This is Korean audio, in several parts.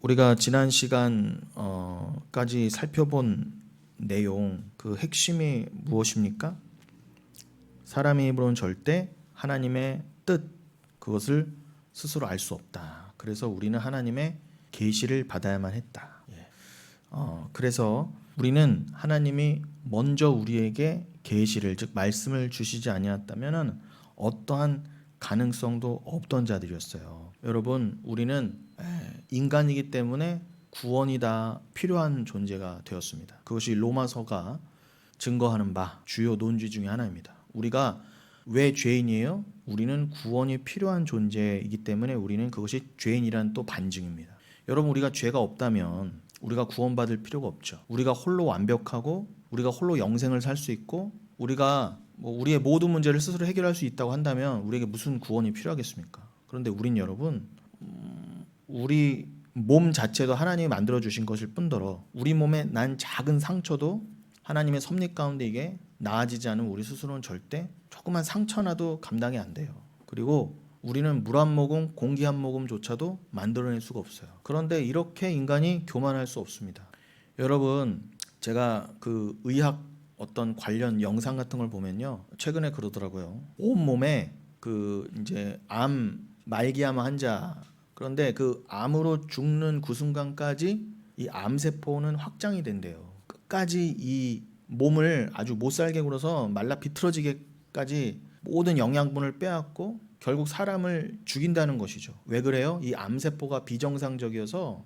우리가 지난 시간까지 살펴본 내용, 그 핵심이 무엇입니까? 사람의 입으로는 절대 하나님의 뜻, 그것을 스스로 알 수 없다. 그래서 우리는 하나님의 계시를 받아야만 했다. 그래서 우리는 하나님이 먼저 우리에게 계시를, 즉 말씀을 주시지 아니었다면 어떠한 가능성도 없던 자들이었어요. 여러분, 우리는 인간이기 때문에 구원이 다 필요한 존재가 되었습니다. 그것이 로마서가 증거하는 바 주요 논지 중에 하나입니다. 우리가 왜 죄인이에요? 우리는 구원이 필요한 존재이기 때문에 우리는 그것이 죄인이란 또 반증입니다. 여러분, 우리가 죄가 없다면 우리가 구원받을 필요가 없죠. 우리가 홀로 완벽하고 우리가 홀로 영생을 살 수 있고 우리가 우리의 모든 문제를 스스로 해결할 수 있다고 한다면 우리에게 무슨 구원이 필요하겠습니까? 그런데 우린 여러분, 우리 몸 자체도 하나님이 만들어 주신 것일 뿐더러 우리 몸에 난 작은 상처도 하나님의 섭리 가운데 이게 나아지지 않으면 우리 스스로는 절대 조그만 상처나도 감당이 안 돼요. 그리고 우리는 물 한 모금, 공기 한 모금조차도 만들어낼 수가 없어요. 그런데 이렇게 인간이 교만할 수 없습니다. 여러분, 제가 그 의학 어떤 관련 영상 같은 걸 보면요, 최근에 그러더라고요. 온 몸에 그 이제 말기암 환자, 그런데 그 암으로 죽는 그 순간까지 이 암세포는 확장이 된대요. 끝까지 이 몸을 아주 못 살게 굴어서 말라 비틀어지게까지 모든 영양분을 빼앗고 결국 사람을 죽인다는 것이죠. 왜 그래요? 이 암세포가 비정상적이어서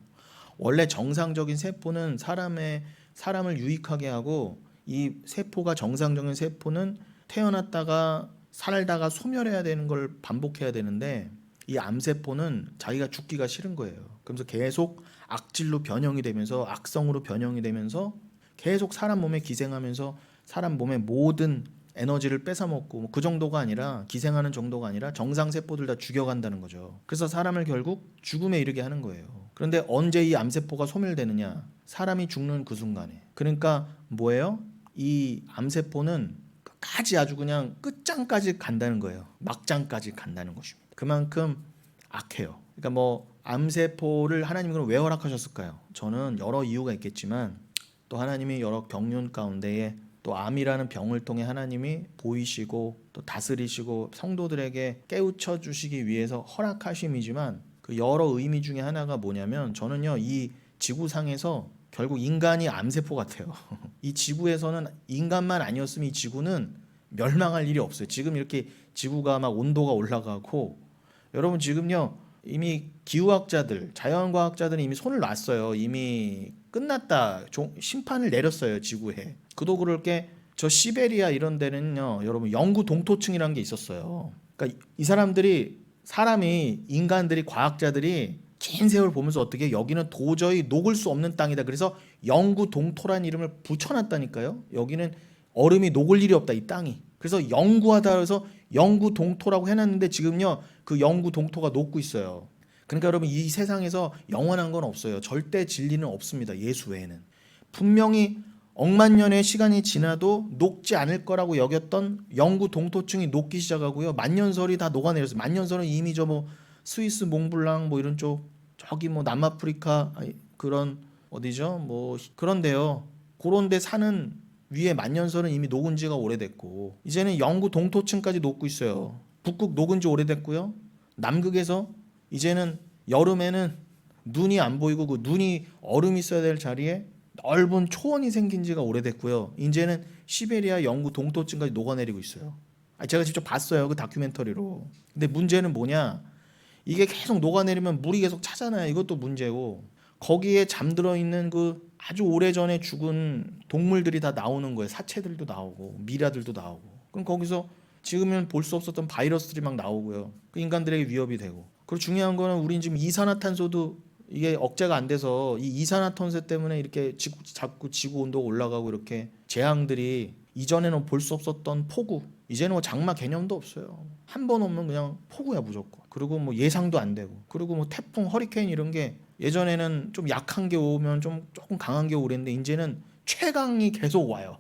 원래 정상적인 세포는 사람을 유익하게 하고, 이 세포가 정상적인 세포는 태어났다가 살다가 소멸해야 되는 걸 반복해야 되는데 이 암세포는 자기가 죽기가 싫은 거예요. 그러면서 계속 악질로 변형이 되면서 악성으로 변형이 되면서 계속 사람 몸에 기생하면서 사람 몸의 모든 에너지를 뺏어먹고 그 정도가 아니라, 기생하는 정도가 아니라 정상 세포들 다 죽여간다는 거죠. 그래서 사람을 결국 죽음에 이르게 하는 거예요. 그런데 언제 이 암세포가 소멸되느냐? 사람이 죽는 그 순간에. 그러니까 뭐예요? 이 암세포는 끝까지 아주 그냥 끝장까지 간다는 거예요. 막장까지 간다는 것입니다. 그만큼 악해요. 그러니까 암세포를 하나님이 왜 허락하셨을까요? 저는 여러 이유가 있겠지만 또 하나님이 여러 경륜 가운데에 또 암이라는 병을 통해 하나님이 보이시고 또 다스리시고 성도들에게 깨우쳐 주시기 위해서 허락하심이지만, 그 여러 의미 중에 하나가 뭐냐면, 저는요, 이 지구상에서 결국 인간이 암세포 같아요. 이 지구에서는 인간만 아니었으면 이 지구는 멸망할 일이 없어요. 지금 이렇게 지구가 막 온도가 올라가고, 여러분 지금요 이미 기후학자들, 자연과학자들은 이미 손을 놨어요. 이미 끝났다. 심판을 내렸어요, 지구에. 그도 그럴 게 저 시베리아 이런 데는요, 여러분 영구 동토층이라는 게 있었어요. 그러니까 이 인간들이, 과학자들이 긴 세월 보면서 어떻게 여기는 도저히 녹을 수 없는 땅이다. 그래서 영구 동토란 이름을 붙여놨다니까요. 여기는 얼음이 녹을 일이 없다, 이 땅이. 그래서 영구하다 해서 영구 동토라고 해놨는데 지금요 그 영구 동토가 녹고 있어요. 그러니까 여러분, 이 세상에서 영원한 건 없어요. 절대 진리는 없습니다, 예수 외에는. 분명히 억만 년의 시간이 지나도 녹지 않을 거라고 여겼던 영구 동토층이 녹기 시작하고요, 만년설이 다 녹아내렸어요. 만년설은 이미 스위스 몽블랑 이런 쪽, 저기 남아프리카 그런 어디죠 그런데요, 그런 데 사는 위에 만년설은 이미 녹은 지가 오래됐고, 이제는 영구 동토층까지 녹고 있어요. 북극 녹은 지 오래됐고요, 남극에서 이제는 여름에는 눈이 안 보이고 그 눈이 얼음이 있어야 될 자리에 넓은 초원이 생긴 지가 오래됐고요, 이제는 시베리아 영구 동토층까지 녹아내리고 있어요. 제가 직접 봤어요, 그 다큐멘터리로. 근데 문제는 뭐냐, 이게 계속 녹아내리면 물이 계속 차잖아요. 이것도 문제고, 거기에 잠들어 있는 그 아주 오래전에 죽은 동물들이 다 나오는 거예요. 사체들도 나오고 미라들도 나오고. 그럼 거기서 지금은 볼 수 없었던 바이러스들이 막 나오고요, 그 인간들에게 위협이 되고. 그리고 중요한 거는 우린 지금 이산화탄소도 이게 억제가 안 돼서 이 이산화탄소 때문에 이렇게 자꾸 지구 온도가 올라가고, 이렇게 재앙들이, 이전에는 볼 수 없었던 폭우, 이제는 장마 개념도 없어요. 한 번 오면 그냥 폭우야 무조건. 그리고 예상도 안 되고, 그리고 태풍, 허리케인 이런 게 예전에는 좀 약한 게 오면 조금 강한 게 오랬는데 이제는 최강이 계속 와요.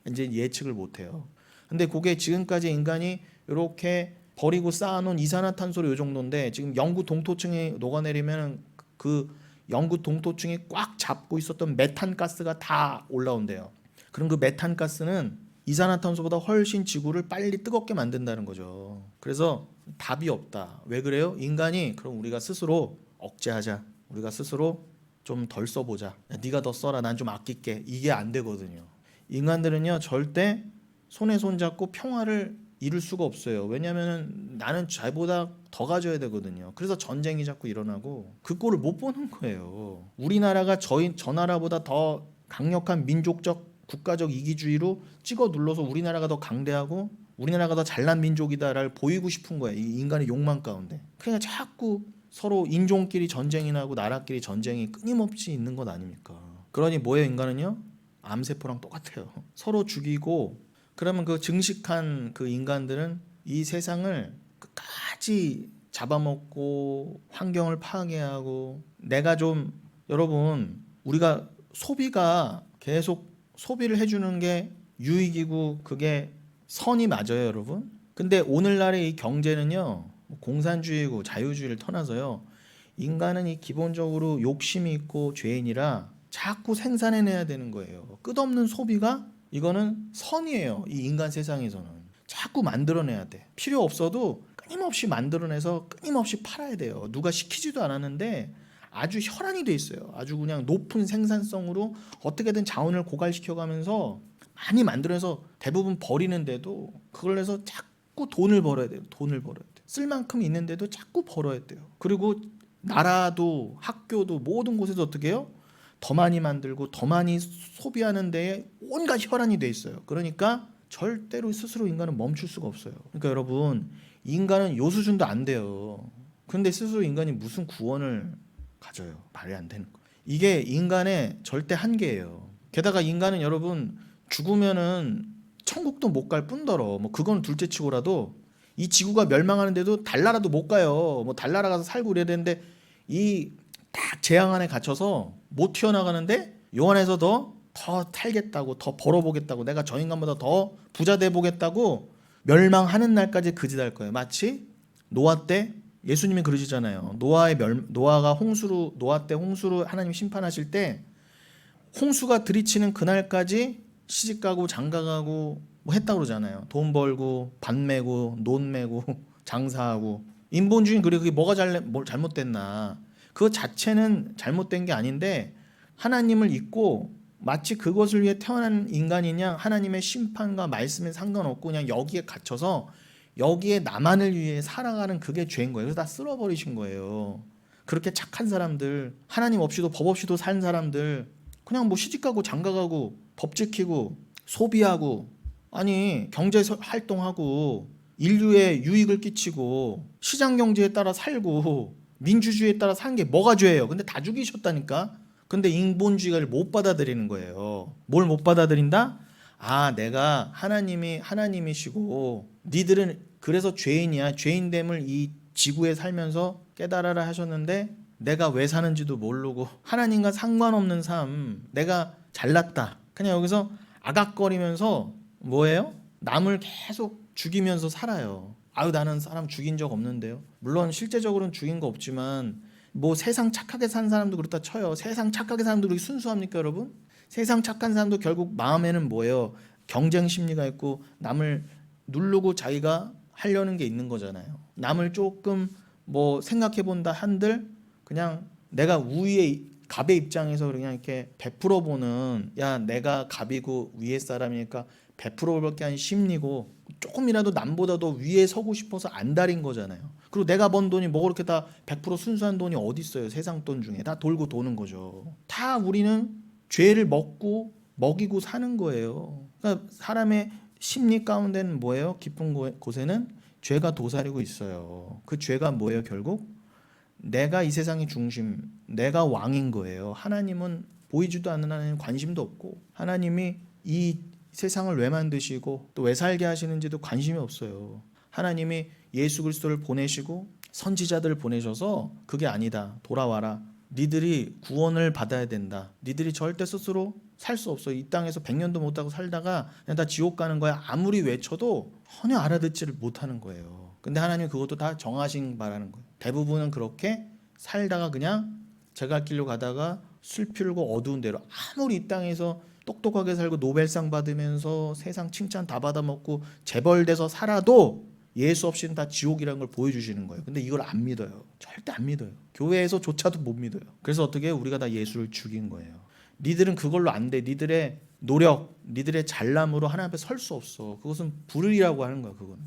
이제 예측을 못 해요. 근데 그게 지금까지 인간이 이렇게 버리고 쌓아놓은 이산화탄소로 이 정도인데, 지금 영구 동토층이 녹아내리면 그 영구 동토층이 꽉 잡고 있었던 메탄가스가 다 올라온대요. 그럼 그 메탄가스는 이산화탄소보다 훨씬 지구를 빨리 뜨겁게 만든다는 거죠. 그래서 답이 없다. 왜 그래요? 인간이 그럼 우리가 스스로 억제하자. 우리가 스스로 좀 덜 써보자. 야, 네가 더 써라. 난 좀 아낄게. 이게 안 되거든요. 인간들은요 절대 손에 손 잡고 평화를 이룰 수가 없어요. 왜냐하면 나는 자기보다 더 가져야 되거든요. 그래서 전쟁이 자꾸 일어나고 그 꼴을 못 보는 거예요. 우리나라가 저 나라보다 더 강력한 민족적 국가적 이기주의로 찍어 눌러서 우리나라가 더 강대하고 우리나라가 더 잘난 민족이다를 보이고 싶은 거예요. 이 인간의 욕망 가운데. 그러니까 자꾸 서로 인종끼리 전쟁이 나고 나라끼리 전쟁이 끊임없이 있는 것 아닙니까? 그러니 뭐예요 인간은요? 암세포랑 똑같아요. 서로 죽이고 그러면 그 증식한 그 인간들은 이 세상을 끝까지 잡아먹고 환경을 파괴하고 내가 좀 여러분 우리가 소비가 계속 소비를 해주는 게 유익이고 그게 선이 맞아요 여러분. 근데 오늘날의 이 경제는요 공산주의고 자유주의를 떠나서요 인간은 이 기본적으로 욕심이 있고 죄인이라 자꾸 생산해내야 되는 거예요. 끝없는 소비가 이거는 선이에요. 이 인간 세상에서는 자꾸 만들어내야 돼. 필요 없어도 끊임없이 만들어내서 끊임없이 팔아야 돼요. 누가 시키지도 않았는데 아주 혈안이 돼 있어요. 아주 그냥 높은 생산성으로 어떻게든 자원을 고갈시켜가면서 많이 만들어서 대부분 버리는데도 그걸 해서 자꾸 돈을 벌어야 돼요. 돈을 벌어야 돼요. 쓸 만큼 있는데도 자꾸 벌어야 돼요. 그리고 나라도 학교도 모든 곳에서 어떻게 해요? 더 많이 만들고 더 많이 소비하는 데에 온갖 혈안이 돼 있어요. 그러니까 절대로 스스로 인간은 멈출 수가 없어요. 그러니까 여러분 인간은 요 수준도 안 돼요. 근데 스스로 인간이 무슨 구원을 가져요? 말이 안 되는 거. 이게 인간의 절대 한계예요. 게다가 인간은 여러분 죽으면은 천국도 못 갈 뿐더러 뭐 그건 둘째치고라도 이 지구가 멸망하는데도 달나라도 못 가요. 뭐 달나라 가서 살고 이래야 되는데 이 딱 재앙 안에 갇혀서 못 튀어나가는데 요 안에서 더 살겠다고 더 벌어보겠다고 내가 저 인간보다 더 부자 돼 보겠다고 멸망하는 날까지 그 짓 할 거예요. 마치 노아 때 예수님이 그러시잖아요. 노아가 노아 때 홍수로 하나님 심판하실 때 홍수가 들이치는 그날까지 시집가고 장가가고 뭐 했다고 그러잖아요. 돈 벌고 밭 메고 논 메고 장사하고 인본주의는 그게 뭐가 잘못됐나? 그 자체는 잘못된 게 아닌데 하나님을 잊고 마치 그것을 위해 태어난 인간이냐 하나님의 심판과 말씀에 상관없고 그냥 여기에 갇혀서 여기에 나만을 위해 살아가는 그게 죄인 거예요. 그래서 다 쓸어버리신 거예요. 그렇게 착한 사람들 하나님 없이도 법 없이도 산 사람들 그냥 뭐 시집가고 장가가고 법 지키고 소비하고 아니 경제 활동하고 인류에 유익을 끼치고 시장 경제에 따라 살고 민주주의에 따라 사는 게 뭐가 죄예요? 근데 다 죽이셨다니까. 근데 인본주의를 못 받아들이는 거예요. 뭘 못 받아들인다? 아, 내가 하나님이시고 니들은 그래서 죄인이야. 죄인됨을 이 지구에 살면서 깨달아라 하셨는데 내가 왜 사는지도 모르고 하나님과 상관없는 삶, 내가 잘났다. 그냥 여기서 아각거리면서 뭐예요? 남을 계속 죽이면서 살아요. 아유 나는 사람 죽인 적 없는데요. 물론 실제적으로는 죽인 거 없지만 뭐 세상 착하게 산 사람도 그렇다 쳐요. 세상 착하게 사는 사람도 그렇게 순수합니까 여러분? 세상 착한 사람도 결국 마음에는 뭐예요? 경쟁 심리가 있고 남을 누르고 자기가 하려는 게 있는 거잖아요. 남을 조금 뭐 생각해 본다 한들 그냥 내가 우위의 갑의 입장에서 그냥 이렇게 베풀어 보는 야 내가 갑이고 위에 사람이니까 베풀어 볼 게 아닌 심리고 조금이라도 남보다 더 위에 서고 싶어서 안달인 거잖아요. 그리고 내가 번 돈이 뭐 그렇게 다 100% 순수한 돈이 어디 있어요? 세상 돈 중에 다 돌고 도는 거죠. 다 우리는 죄를 먹이고 사는 거예요. 그러니까 사람의 심리 가운데는 뭐예요? 깊은 곳에는 죄가 도사리고 있어요. 그 죄가 뭐예요? 결국 내가 이 세상의 중심, 내가 왕인 거예요. 하나님은 보이지도 않는 하나님 관심도 없고 하나님이 이 세상을 왜 만드시고 또 왜 살게 하시는지도 관심이 없어요. 하나님이 예수 그리스도를 보내시고 선지자들을 보내셔서 그게 아니다. 돌아와라. 니들이 구원을 받아야 된다. 니들이 절대 스스로 살 수 없어. 이 땅에서 100년도 못하고 살다가 그냥 다 지옥 가는 거야. 아무리 외쳐도 전혀 알아듣지를 못하는 거예요. 근데 하나님이 그것도 다 정하신 바라는 거예요. 대부분은 그렇게 살다가 그냥 제 갈 길로 가다가 슬피고 어두운 데로, 아무리 이 땅에서 똑똑하게 살고 노벨상 받으면서 세상 칭찬 다 받아먹고 재벌돼서 살아도 예수 없이는 다 지옥이라는 걸 보여주시는 거예요. 근데 이걸 안 믿어요. 절대 안 믿어요. 교회에서조차도 못 믿어요. 그래서 어떻게 해요? 우리가 다 예수를 죽인 거예요. 니들은 그걸로 안 돼. 니들의 노력, 니들의 잘남으로 하나님 앞에 설 수 없어. 그것은 불의라고 하는 거야. 그건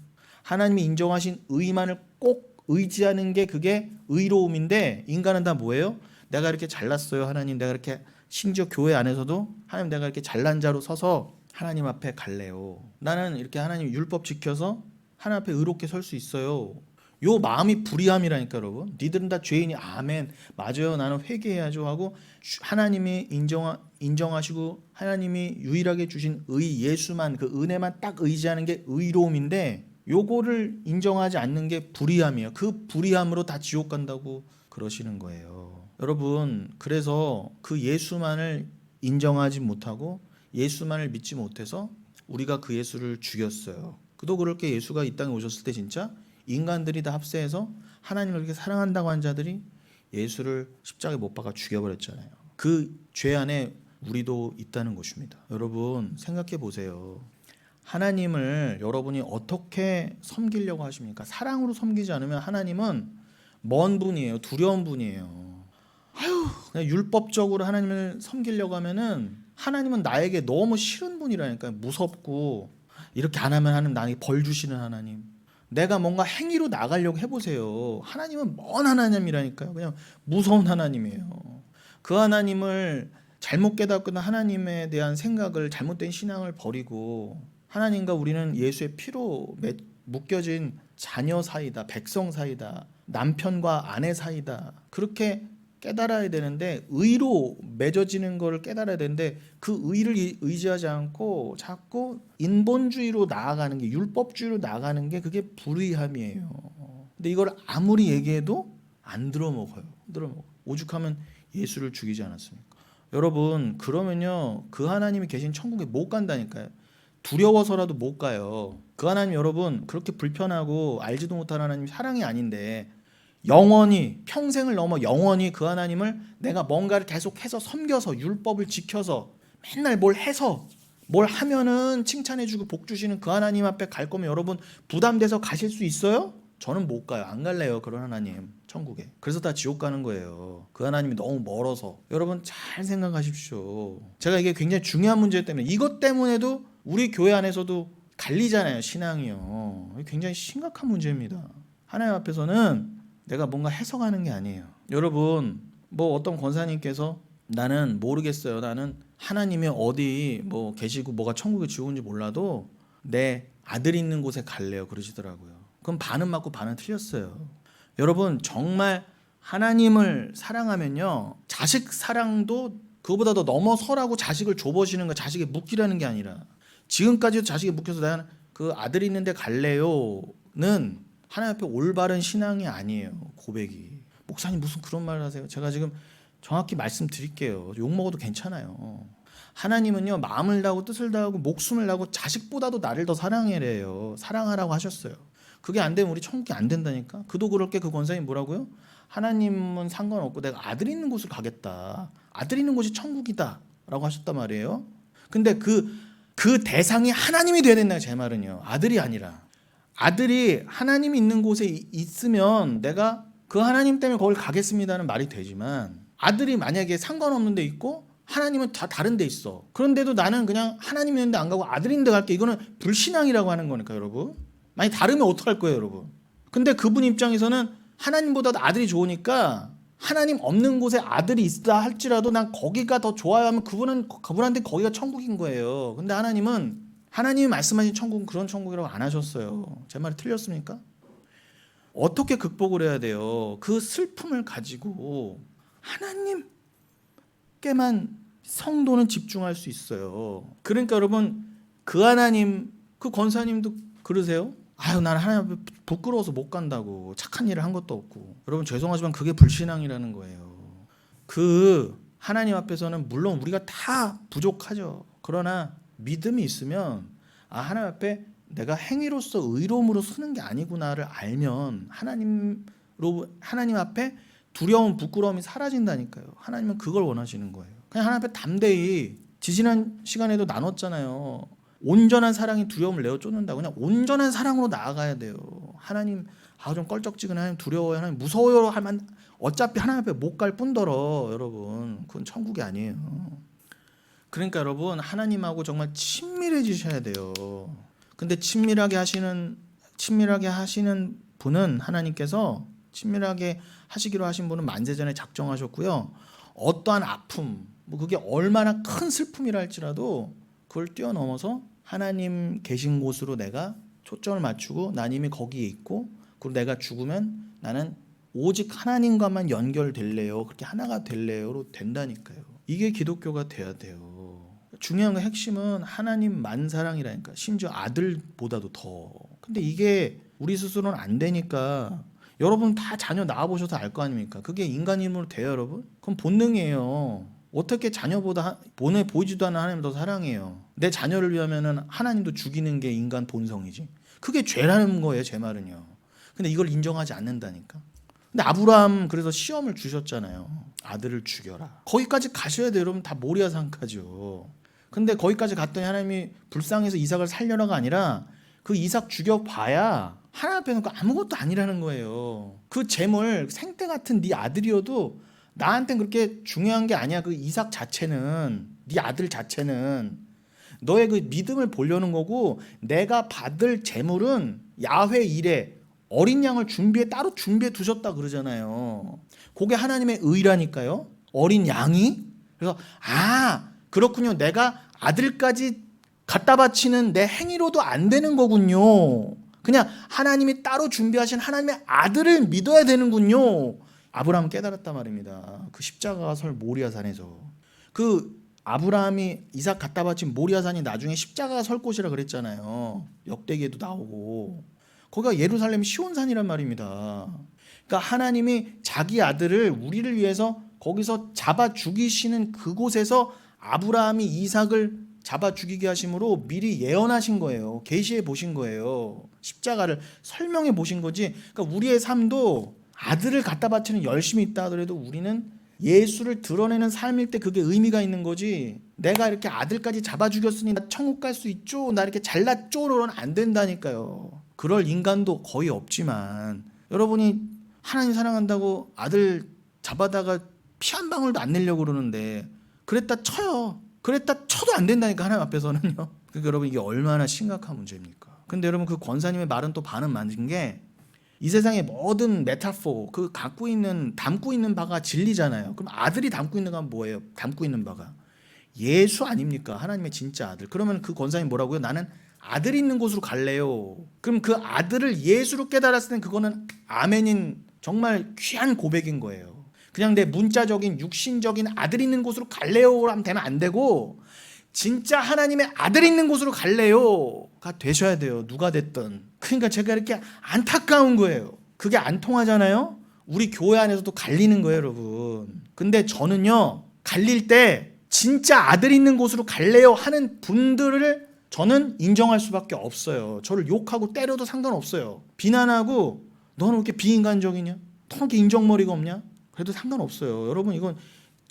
하나님이 인정하신 의만을 꼭 의지하는 게 그게 의로움인데, 인간은 다 뭐예요? 내가 이렇게 잘났어요 하나님, 내가 이렇게, 심지어 교회 안에서도 하나님 내가 이렇게 잘난 자로 서서 하나님 앞에 갈래요. 나는 이렇게 하나님 율법 지켜서 하나님 앞에 의롭게 설 수 있어요. 요 마음이 불의함이라니까 여러분. 니들은 다 죄인이, 아멘 맞아요 나는 회개해야죠 하고, 하나님이 인정하시고 하나님이 유일하게 주신 의 예수만, 그 은혜만 딱 의지하는 게 의로움인데, 요거를 인정하지 않는 게 불의함이에요. 그 불의함으로 다 지옥 간다고 그러시는 거예요. 여러분, 그래서 그 예수만을 인정하지 못하고 예수만을 믿지 못해서 우리가 그 예수를 죽였어요. 그도 그럴 게 예수가 이 땅에 오셨을 때 진짜 인간들이 다 합세해서 하나님을 그렇게 사랑한다고 한 자들이 예수를 십자가에 못 박아 죽여버렸잖아요. 그 죄 안에 우리도 있다는 것입니다. 여러분 생각해 보세요. 하나님을 여러분이 어떻게 섬기려고 하십니까? 사랑으로 섬기지 않으면 하나님은 먼 분이에요. 두려운 분이에요. 그냥 율법적으로 하나님을 섬기려고 하면은 하나님은 나에게 너무 싫은 분이라니까요. 무섭고, 이렇게 안 하면 하나님 나에게 벌 주시는 하나님. 내가 뭔가 행위로 나가려고 해보세요. 하나님은 먼 하나님이라니까요. 그냥 무서운 하나님이에요. 그 하나님을 잘못 깨닫거나 하나님에 대한 생각을, 잘못된 신앙을 버리고, 하나님과 우리는 예수의 피로 묶여진 자녀 사이다, 백성 사이다, 남편과 아내 사이다, 그렇게 깨달아야 되는데, 의로 맺어지는 것을 깨달아야 되는데, 그 의를 의지하지 않고 자꾸 인본주의로 나아가는 게, 율법주의로 나아가는 게, 그게 불의함이에요. 근데 이걸 아무리 얘기해도 안 들어먹어요. 오죽하면 예수를 죽이지 않았습니까? 여러분, 그러면요 그 하나님이 계신 천국에 못 간다니까요. 두려워서라도 못 가요. 그 하나님, 여러분 그렇게 불편하고 알지도 못하는 하나님, 사랑이 아닌데 영원히, 평생을 넘어 영원히 그 하나님을 내가 뭔가를 계속해서 섬겨서 율법을 지켜서 맨날 뭘 해서 뭘 하면은 칭찬해주고 복 주시는 그 하나님 앞에 갈 거면 여러분 부담돼서 가실 수 있어요? 저는 못 가요. 안 갈래요. 그런 하나님 천국에. 그래서 다 지옥 가는 거예요. 그 하나님이 너무 멀어서. 여러분 잘 생각하십시오. 제가 이게 굉장히 중요한 문제 때문에, 이것 때문에도 우리 교회 안에서도 갈리잖아요. 신앙이요. 굉장히 심각한 문제입니다. 하나님 앞에서는 내가 뭔가 해석하는 게 아니에요. 여러분, 뭐 어떤 권사님께서 나는 모르겠어요. 나는 하나님이 어디 뭐 계시고 뭐가 천국에 지옥인지 몰라도 내 아들 있는 곳에 갈래요. 그러시더라고요. 그럼 반은 맞고 반은 틀렸어요. 여러분 정말 하나님을 사랑하면요, 자식 사랑도 그거보다 더 넘어서라고 자식을 줘보시는 거, 자식에 묶이라는 게 아니라, 지금까지도 자식에 묶여서 나는 그 아들 있는데 갈래요는 하나님 앞에 올바른 신앙이 아니에요. 고백이. 목사님 무슨 그런 말을 하세요? 제가 지금 정확히 말씀드릴게요. 욕먹어도 괜찮아요. 하나님은요 마음을 다하고 뜻을 다하고 목숨을 다하고 자식보다도 나를 더 사랑해래요. 사랑하라고 하셨어요. 그게 안 되면 우리 천국이 안 된다니까. 그도 그럴 게 그 권사님 뭐라고요? 하나님은 상관없고 내가 아들 있는 곳을 가겠다. 아들 있는 곳이 천국이다 라고 하셨단 말이에요. 근데 그 대상이 하나님이 돼야 된다. 제 말은요, 아들이 아니라. 아들이 하나님이 있는 곳에 있으면 내가 그 하나님 때문에 거길 가겠습니다는 말이 되지만, 아들이 만약에 상관없는 데 있고 하나님은 다 다른 데 있어. 그런데도 나는 그냥 하나님 있는 데 안 가고 아들 있는 데 갈게. 이거는 불신앙이라고 하는 거니까 여러분. 많이 다르면 어떡할 거예요 여러분. 근데 그분 입장에서는 하나님보다도 아들이 좋으니까 하나님 없는 곳에 아들이 있다 할지라도 난 거기가 더 좋아요 하면 그분한테 거기가 천국인 거예요. 근데 하나님은, 하나님이 말씀하신 천국은 그런 천국이라고 안 하셨어요. 제 말이 틀렸습니까? 어떻게 극복을 해야 돼요? 그 슬픔을 가지고 하나님께만 성도는 집중할 수 있어요. 그러니까 여러분, 그 하나님, 그 권사님도 그러세요? 아유 나는 하나님 앞에 부끄러워서 못 간다고, 착한 일을 한 것도 없고. 여러분 죄송하지만 그게 불신앙이라는 거예요. 그 하나님 앞에서는 물론 우리가 다 부족하죠. 그러나 믿음이 있으면, 아 하나님 앞에 내가 행위로서 의로움으로 서는 게 아니구나를 알면 하나님 앞에 두려움, 부끄러움이 사라진다니까요. 하나님은 그걸 원하시는 거예요. 그냥 하나님 앞에 담대히, 지지난 시간에도 나눴잖아요. 온전한 사랑이 두려움을 내어 쫓는다. 그냥 온전한 사랑으로 나아가야 돼요. 하나님, 좀 껄쩍지근해, 하나님 두려워요, 하나님 무서워요 하면 어차피 하나님 앞에 못 갈 뿐더러 여러분, 그건 천국이 아니에요. 그러니까 여러분, 하나님하고 정말 친밀해지셔야 돼요. 근데 친밀하게 하시는 분은, 하나님께서 친밀하게 하시기로 하신 분은 만세전에 작정하셨고요. 어떠한 아픔, 그게 얼마나 큰 슬픔이라 할지라도 그걸 뛰어넘어서 하나님 계신 곳으로 내가 초점을 맞추고 난 이미 거기에 있고, 그리고 내가 죽으면 나는 오직 하나님과만 연결될래요, 그렇게 하나가 될래요로 된다니까요. 이게 기독교가 돼야 돼요. 중요한 건 핵심은 하나님만 사랑이라니까. 심지어 아들보다도 더. 근데 이게 우리 스스로는 안 되니까, 여러분 다 자녀 낳아보셔서 알 거 아닙니까? 그게 인간 힘으로 돼요, 여러분? 그건 본능이에요. 어떻게 자녀보다 보이지도 않는 하나님을 더 사랑해요? 내 자녀를 위하면 하나님도 죽이는 게 인간 본성이지. 그게 죄라는 거예요, 제 말은요. 근데 이걸 인정하지 않는다니까. 근데 아브라함 그래서 시험을 주셨잖아요. 아들을 죽여라. 거기까지 가셔야 돼요, 여러분. 다 모리아산까지요. 근데 거기까지 갔더니 하나님이 불쌍해서 이삭을 살려라가 아니라, 그 이삭 죽여봐야 하나님 앞에는 아무것도 아니라는 거예요. 그 재물, 생태 같은 네 아들이어도 나한테는 그렇게 중요한 게 아니야. 그 이삭 자체는, 네 아들 자체는 너의 그 믿음을 보려는 거고, 내가 받을 재물은 야훼 일에 어린 양을 따로 준비해 두셨다 그러잖아요. 그게 하나님의 의라니까요. 어린 양이. 그래서 그렇군요. 내가 아들까지 갖다 바치는 내 행위로도 안 되는 거군요. 그냥 하나님이 따로 준비하신 하나님의 아들을 믿어야 되는군요. 아브라함은 깨달았단 말입니다. 그 십자가가 설 모리아산에서. 그 아브라함이 이삭 갖다 바친 모리아산이 나중에 십자가가 설 곳이라 그랬잖아요. 역대기에도 나오고. 거기가 예루살렘 시온산이란 말입니다. 그러니까 하나님이 자기 아들을 우리를 위해서 거기서 잡아 죽이시는 그곳에서 아브라함이 이삭을 잡아 죽이게 하심으로 미리 예언하신 거예요. 계시해 보신 거예요. 십자가를 설명해 보신 거지. 그러니까 우리의 삶도 아들을 갖다 바치는 열심이 있다 하더라도 우리는 예수를 드러내는 삶일 때 그게 의미가 있는 거지. 내가 이렇게 아들까지 잡아 죽였으니 나 천국 갈 수 있죠, 나 이렇게 잘났죠로는 안 된다니까요. 그럴 인간도 거의 없지만, 여러분이 하나님 사랑한다고 아들 잡아다가 피 한 방울도 안 내려고 그러는데 그랬다 쳐요. 그랬다 쳐도 안 된다니까, 하나님 앞에서는요. 그러니까 여러분, 이게 얼마나 심각한 문제입니까? 근데 여러분, 그 권사님의 말은 또 반은 맞은 게, 이 세상의 모든 메타포, 그 담고 있는 바가 진리잖아요. 그럼 아들이 담고 있는 건 뭐예요? 담고 있는 바가 예수 아닙니까? 하나님의 진짜 아들. 그러면 그 권사님 뭐라고요? 나는 아들 있는 곳으로 갈래요. 그럼 그 아들을 예수로 깨달았을 땐 그거는 아멘인 정말 귀한 고백인 거예요. 그냥 내 문자적인 육신적인 아들 있는 곳으로 갈래요 하면 되면 안 되고, 진짜 하나님의 아들 있는 곳으로 갈래요가 되셔야 돼요. 누가 됐든. 그러니까 제가 이렇게 안타까운 거예요. 그게 안 통하잖아요. 우리 교회 안에서도 갈리는 거예요, 여러분. 근데 저는요, 갈릴 때 진짜 아들 있는 곳으로 갈래요 하는 분들을 저는 인정할 수밖에 없어요. 저를 욕하고 때려도 상관없어요. 비난하고 너는 왜 이렇게 비인간적이냐? 너 이렇게 인정머리가 없냐? 그래도 상관없어요. 여러분, 이건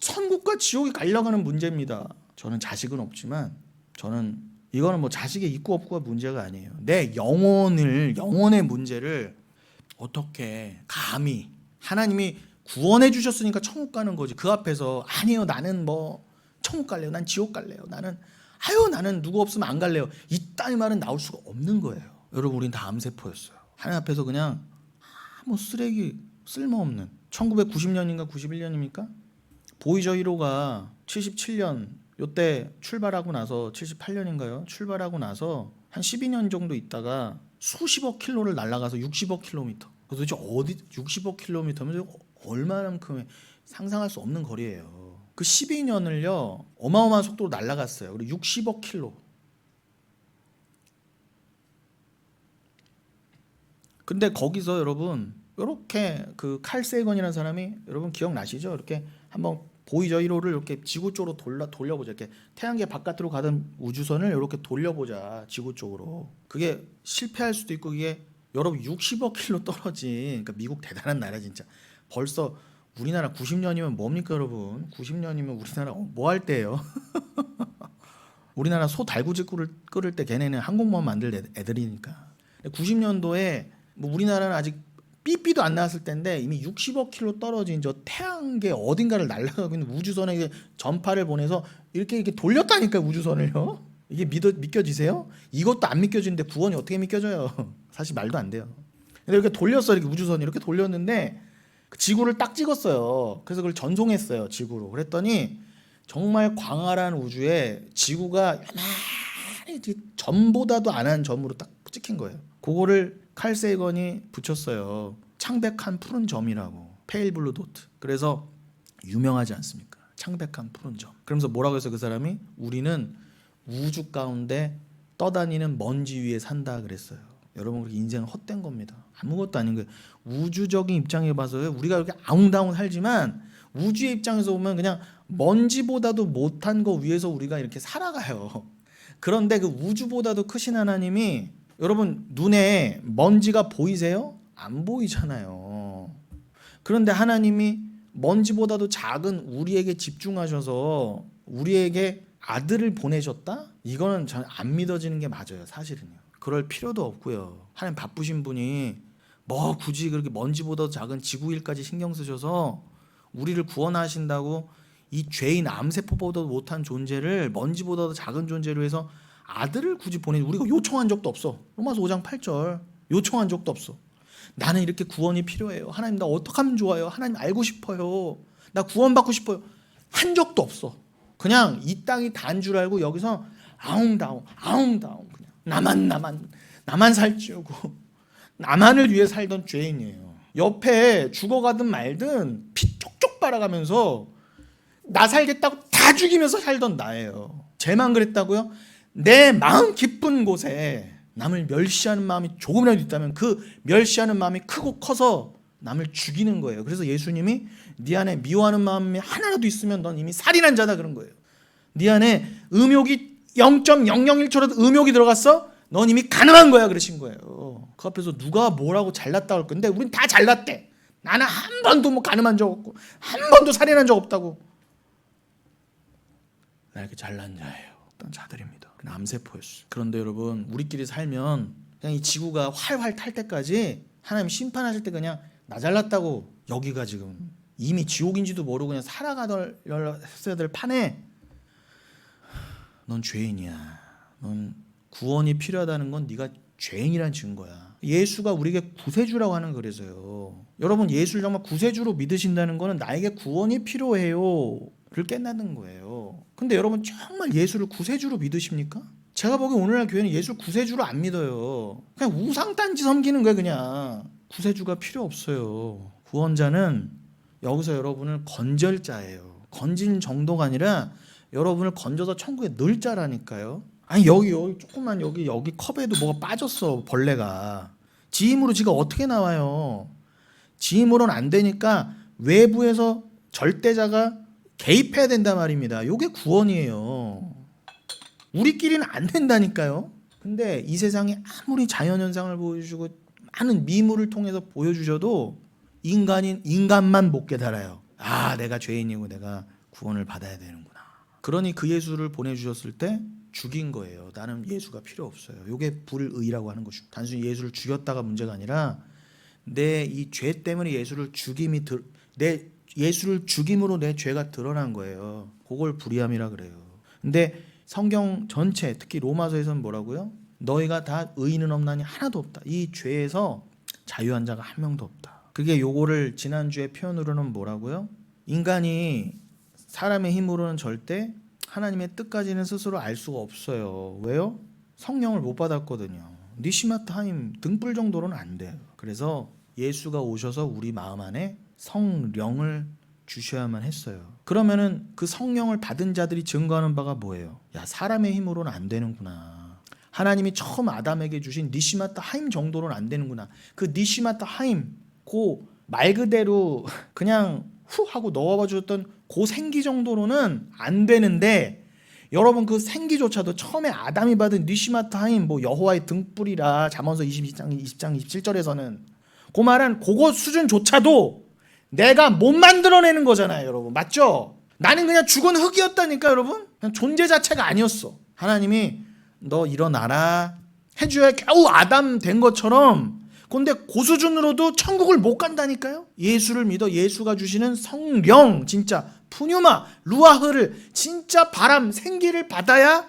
천국과 지옥이 갈려가는 문제입니다. 저는 자식은 없지만, 이거는 뭐 자식의 있고 없고가 문제가 아니에요. 내 영혼의 문제를 어떻게 감히, 하나님이 구원해 주셨으니까 천국 가는 거지. 그 앞에서 아니요, 나는 뭐 천국 갈래요, 난 지옥 갈래요, 나는 누구 없으면 안 갈래요, 이딴 말은 나올 수가 없는 거예요. 여러분, 우린 다 암세포였어요. 하나님 앞에서 그냥 쓰레기, 쓸모없는. 1990년인가 91년입니까? 보이저 1호가 77년 요때 출발하고 나서, 78년인가요? 출발하고 나서 한 12년 정도 있다가 수십억 킬로를 날아가서 60억 킬로미터. 도대체 어디 60억 킬로미터면 얼마만큼의 상상할 수 없는 거리예요. 그 12년을요 어마어마한 속도로 날아갔어요. 그리고 60억 킬로. 근데 거기서 여러분, 이렇게 그 칼 세건이라는 사람이, 여러분 기억나시죠? 이렇게 한번 보이저 1호를 이렇게 지구 쪽으로 돌려보자. 이렇게 태양계 바깥으로 가던 우주선을 이렇게 돌려보자, 지구 쪽으로. 그게 실패할 수도 있고, 이게 여러분 60억 킬로 떨어진, 그러니까 미국 대단한 나라 진짜. 벌써 우리나라 90년이면 뭡니까 여러분? 90년이면 우리나라 뭐 할 때예요? 우리나라 소 달구지 끓을 때 걔네는 항공모함 만들 애들이니까. 90년도에 뭐 우리나라는 아직 삐삐도 안 나왔을 때인데 이미 60억 킬로 떨어진 저 태양계 어딘가를 날아가고 있는 우주선에 전파를 보내서 이렇게 돌렸다니까 우주선을요. 이게 믿겨지세요? 이것도 안 믿겨지는데 구원이 어떻게 믿겨져요? 사실 말도 안 돼요. 근데 이렇게 돌렸어. 이렇게 우주선이 이렇게 돌렸는데 지구를 딱 찍었어요. 그래서 그걸 전송했어요. 지구로. 그랬더니 정말 광활한 우주에 지구가 요만히 점보다도 안 한 점으로 딱 찍힌 거예요. 그거를 칼 세이건이 붙였어요. 창백한 푸른 점이라고. 페일 블루 도트. 그래서 유명하지 않습니까? 창백한 푸른 점. 그러면서 뭐라고 해서 그 사람이 우리는 우주 가운데 떠다니는 먼지 위에 산다 그랬어요. 여러분 그렇게 인생은 헛된 겁니다. 아무것도 아닌 거예요. 우주적인 입장에 봐서요. 우리가 이렇게 아웅다웅 살지만 우주의 입장에서 보면 그냥 먼지보다도 못한 거 위에서 우리가 이렇게 살아가요. 그런데 그 우주보다도 크신 하나님이 여러분 눈에 먼지가 보이세요? 안 보이잖아요. 그런데 하나님이 먼지보다도 작은 우리에게 집중하셔서 우리에게 아들을 보내셨다? 이거는 전 안 믿어지는 게 맞아요. 사실은요. 그럴 필요도 없고요. 하나님 바쁘신 분이 뭐 굳이 그렇게 먼지보다도 작은 지구일까지 신경 쓰셔서 우리를 구원하신다고 이 죄인 암세포보다도 못한 존재를 먼지보다도 작은 존재로 해서 아들을 굳이 우리가 요청한 적도 없어. 로마서 5장 8절 요청한 적도 없어. 나는 이렇게 구원이 필요해요. 하나님 나 어떻게 하면 좋아요? 하나님 알고 싶어요. 나 구원받고 싶어요. 한 적도 없어. 그냥 이 땅이 단 줄 알고 여기서 아웅다웅 그냥 나만 살찌우고 나만을 위해 살던 죄인이에요. 옆에 죽어가든 말든 피 쪽쪽 빨아가면서 나 살겠다고 다 죽이면서 살던 나예요. 쟤만 그랬다고요? 내 마음 깊은 곳에 남을 멸시하는 마음이 조금이라도 있다면 그 멸시하는 마음이 크고 커서 남을 죽이는 거예요. 그래서 예수님이 네 안에 미워하는 마음이 하나라도 있으면 넌 이미 살인한 자다 그런 거예요. 네 안에 음욕이 0.001초라도 음욕이 들어갔어? 넌 이미 가능한 거야 그러신 거예요. 그 앞에서 누가 뭐라고 잘났다 할 건데 우린 다 잘났대. 나는 한 번도 뭐 가늠한 적 없고 한 번도 살인한 적 없다고. 나 이렇게 잘난 자예요. 어떤 자들입니다. 암세포였어요. 그런데 여러분 우리끼리 살면 그냥 이 지구가 활활 탈 때까지 하나님 심판하실 때 그냥 나 잘났다고 여기가 지금 이미 지옥인지도 모르고 그냥 살아가야 될 판에 넌 죄인이야. 넌 구원이 필요하다는 건 네가 죄인이란 증거야. 예수가 우리에게 구세주라고 하는 그래서요. 여러분 예수를 정말 구세주로 믿으신다는 거는 나에게 구원이 필요해요를 깨닫는 거예요. 근데 여러분 정말 예수를 구세주로 믿으십니까? 제가 보기엔 오늘날 교회는 예수를 구세주로 안 믿어요. 그냥 우상단지 섬기는 거예요. 그냥 구세주가 필요 없어요. 구원자는 여기서 여러분을 건질 자예요. 건진 정도가 아니라 여러분을 건져서 천국에 넣을 자라니까요. 아니 여기 조금만 여기 컵에도 뭐가 빠졌어. 벌레가 지 힘으로 지가 어떻게 나와요? 지 힘으로는 안 되니까 외부에서 절대자가 개입해야 된단 말입니다. 이게 구원이에요. 우리끼리는 안 된다니까요. 근데 이 세상에 아무리 자연현상을 보여주고 많은 미물을 통해서 보여주셔도 인간만 못 깨달아요. 아 내가 죄인이고 내가 구원을 받아야 되는구나. 그러니 그 예수를 보내주셨을 때 죽인 거예요. 나는 예수가 필요 없어요. 이게 불의라고 하는 것이죠. 단순히 예수를 죽였다가 문제가 아니라 내 이 죄 때문에 예수를 죽임으로 내 죄가 드러난 거예요. 그걸 불의함이라 그래요. 근데 성경 전체 특히 로마서에서는 뭐라고요? 너희가 다 의인은 없나니 하나도 없다. 이 죄에서 자유한 자가 한 명도 없다. 그게 요거를 지난주에 표현으로는 뭐라고요? 인간이 사람의 힘으로는 절대 하나님의 뜻까지는 스스로 알 수가 없어요. 왜요? 성령을 못 받았거든요. 니시마트 하임 등불 정도로는 안 돼요. 그래서 예수가 오셔서 우리 마음 안에 성령을 주셔야만 했어요. 그러면은 그 성령을 받은 자들이 증거하는 바가 뭐예요? 야 사람의 힘으로는 안 되는구나. 하나님이 처음 아담에게 주신 니시마트 하임 정도로는 안 되는구나. 그 니시마트 하임 그 말 그대로 그냥 후 하고 넣어봐 주셨던 그 생기 정도로는 안 되는데 여러분 그 생기조차도 처음에 아담이 받은 니시마트 하임 뭐 여호와의 등불이라 잠언서 20장 27절에서는 그 말한 그거 수준조차도 내가 못 만들어내는 거잖아요, 여러분. 맞죠? 나는 그냥 죽은 흙이었다니까, 여러분. 그냥 존재 자체가 아니었어. 하나님이 너 일어나라 해줘야 겨우 아담 된 것처럼. 근데 그 수준으로도 천국을 못 간다니까요. 예수를 믿어. 예수가 주시는 성령, 진짜 푸뉴마 루아흐를, 진짜 바람 생기를 받아야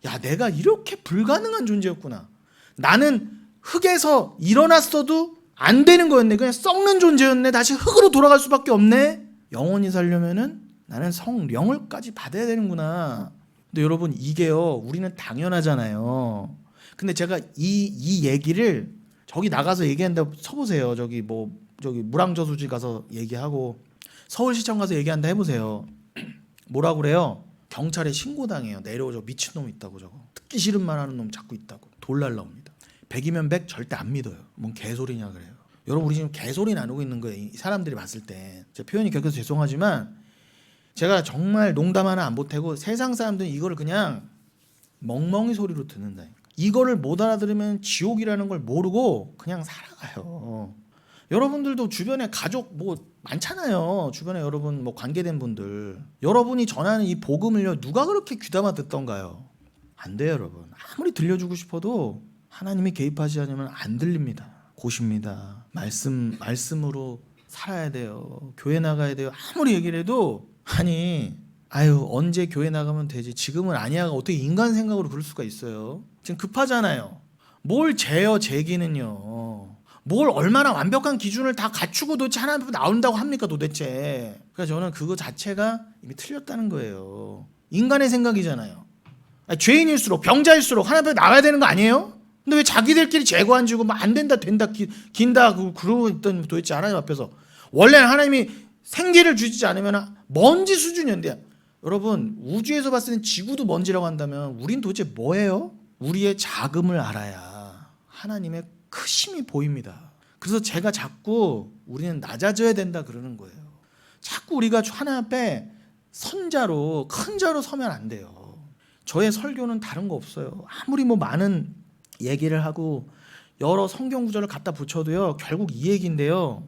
야, 내가 이렇게 불가능한 존재였구나. 나는 흙에서 일어났어도 안 되는 거였네. 그냥 썩는 존재였네. 다시 흙으로 돌아갈 수밖에 없네. 영원히 살려면은 나는 성령을까지 받아야 되는구나. 근데 여러분, 이게요, 우리는 당연하잖아요. 근데 제가 이 얘기를 저기 나가서 얘기한다 쳐보세요. 저기 물왕저수지 가서 얘기하고 서울시청 가서 얘기한다 해보세요. 뭐라 그래요? 경찰에 신고당해요. 내려오죠. 미친놈 있다고, 저거 듣기 싫은 말 하는 놈 자꾸 있다고 돌 날라옵니다. 100이면 100 절대 안 믿어요. 뭔 개소리냐 그래요. 여러분, 우리 지금 개소리 나누고 있는 거예요. 이 사람들이 봤을 때. 제 표현이 격해서 죄송하지만 제가 정말 농담 하나 안 보태고 세상 사람들은 이거를 그냥 멍멍이 소리로 듣는다니까. 이거를 못 알아들으면 지옥이라는 걸 모르고 그냥 살아가요. 여러분들도 주변에 가족 많잖아요. 주변에 여러분 관계된 분들, 여러분이 전하는 이 복음을요, 누가 그렇게 귀담아 듣던가요? 안 돼요, 여러분. 아무리 들려주고 싶어도 하나님이 개입하지 않으면 안 들립니다. 고십니다. 말씀으로 살아야 돼요. 교회 나가야 돼요. 아무리 얘기를 해도 언제 교회 나가면 되지, 지금은 아니야가 어떻게 인간 생각으로 그럴 수가 있어요. 지금 급하잖아요. 뭘 재요, 재기는요. 뭘 얼마나 완벽한 기준을 다 갖추고 도대체 하나님 앞에 나온다고 합니까, 도대체. 그러니까 저는 그거 자체가 이미 틀렸다는 거예요. 인간의 생각이잖아요. 죄인일수록, 병자일수록 하나님 앞에 나와야 되는 거 아니에요? 근데 왜 자기들끼리 재고 안 지고 안 된다 긴다 그러고 있던, 도대체 하나님 앞에서 원래는 하나님이 생기를 주지 않으면 먼지 수준이었는데, 여러분, 우주에서 봤을 땐 지구도 먼지라고 한다면 우린 도대체 뭐예요? 우리의 작음을 알아야 하나님의 크심이 보입니다. 그래서 제가 자꾸 우리는 낮아져야 된다 그러는 거예요. 자꾸 우리가 하나님 앞에 선자로, 큰 자로 서면 안 돼요. 저의 설교는 다른 거 없어요. 아무리 많은 얘기를 하고 여러 성경 구절을 갖다 붙여도요, 결국 이 얘기인데요.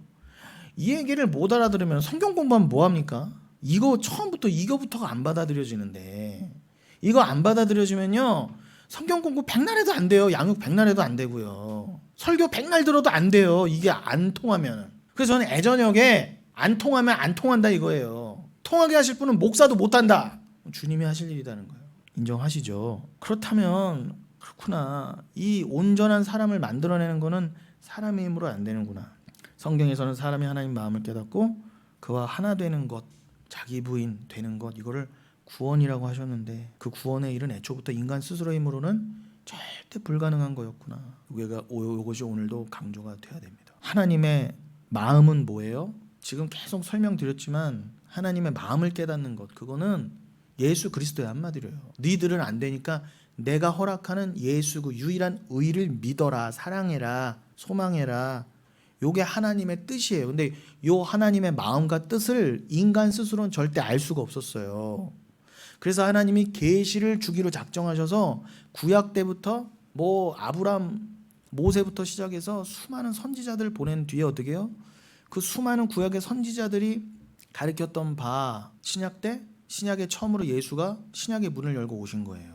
이 얘기를 못 알아들으면 성경 공부하면 뭐합니까? 이거 처음부터 이거부터가 안 받아들여지는데, 이거 안 받아들여지면요, 성경 공부 백날 해도 안 돼요. 양육 백날 해도 안 되고요. 설교 백날 들어도 안 돼요. 이게 안 통하면. 그래서 저는 애저녁에 안 통하면 안 통한다 이거예요. 통하게 하실 분은 목사도 못한다. 주님이 하실 일이라는 거예요. 인정하시죠? 그렇다면 그렇구나. 이 온전한 사람을 만들어내는 거는 사람의 힘으로 안 되는구나. 성경에서는 사람이 하나님 마음을 깨닫고 그와 하나 되는 것, 자기 부인 되는 것, 이거를 구원이라고 하셨는데, 그 구원의 일은 애초부터 인간 스스로의 힘으로는 절대 불가능한 거였구나. 이것이 오늘도 강조가 돼야 됩니다. 하나님의 마음은 뭐예요? 지금 계속 설명드렸지만 하나님의 마음을 깨닫는 것, 그거는 예수 그리스도의 한마디로요. 너희들은 안 되니까 내가 허락하는 예수 그 유일한 의를 믿어라, 사랑해라, 소망해라. 요게 하나님의 뜻이에요. 근데 요 하나님의 마음과 뜻을 인간 스스로는 절대 알 수가 없었어요. 그래서 하나님이 계시를 주기로 작정하셔서 구약 때부터 아브람, 모세부터 시작해서 수많은 선지자들을 보낸 뒤에 어떻게 해요? 그 수많은 구약의 선지자들이 가르쳤던 바, 신약 때 신약의 처음으로 예수가 신약의 문을 열고 오신 거예요.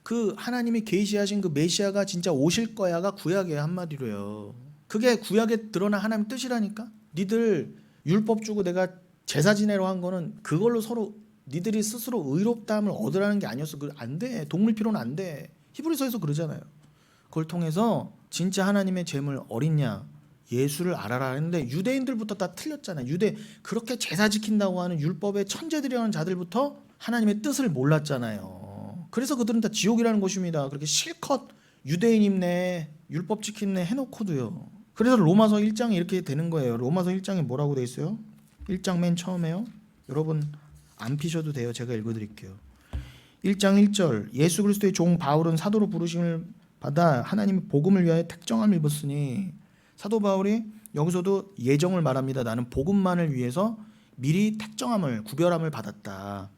그 하나님이 계시하신 그 메시아가 진짜 오실 거야가 구약의 한마디로요. 그게 구약에 드러난 하나님 뜻이라니까. 니들 율법 주고 내가 제사 지내러 한 거는 그걸로 서로 니들이 스스로 의롭다함을 얻으라는 게 아니었어. 안 돼. 동물 피로는 안 돼. 히브리서에서 그러잖아요. 그걸 통해서 진짜 하나님의 제물 어린 양 예수를 알아라 했는데, 유대인들부터 다 틀렸잖아요. 그렇게 제사 지킨다고 하는 율법의 천재들이라는 자들부터 하나님의 뜻을 몰랐잖아요. 그래서 그들은 다 지옥이라는 것입니다. 그렇게 실컷 유대인임네, 율법 지킴네 해놓고도요. 그래서 로마서 1장에 이렇게 되는 거예요. 로마서 1장에 뭐라고 돼 있어요? 1장 맨 처음에요. 여러분 안 피셔도 돼요. 제가 읽어드릴게요. 1장 1절, 예수 그리스도의 종 바울은 사도로 부르심을 받아 하나님의 복음을 위하여 택정함을 입었으니, 사도 바울이 여기서도 예정을 말합니다. 나는 복음만을 위해서 미리 택정함을, 구별함을 받았다.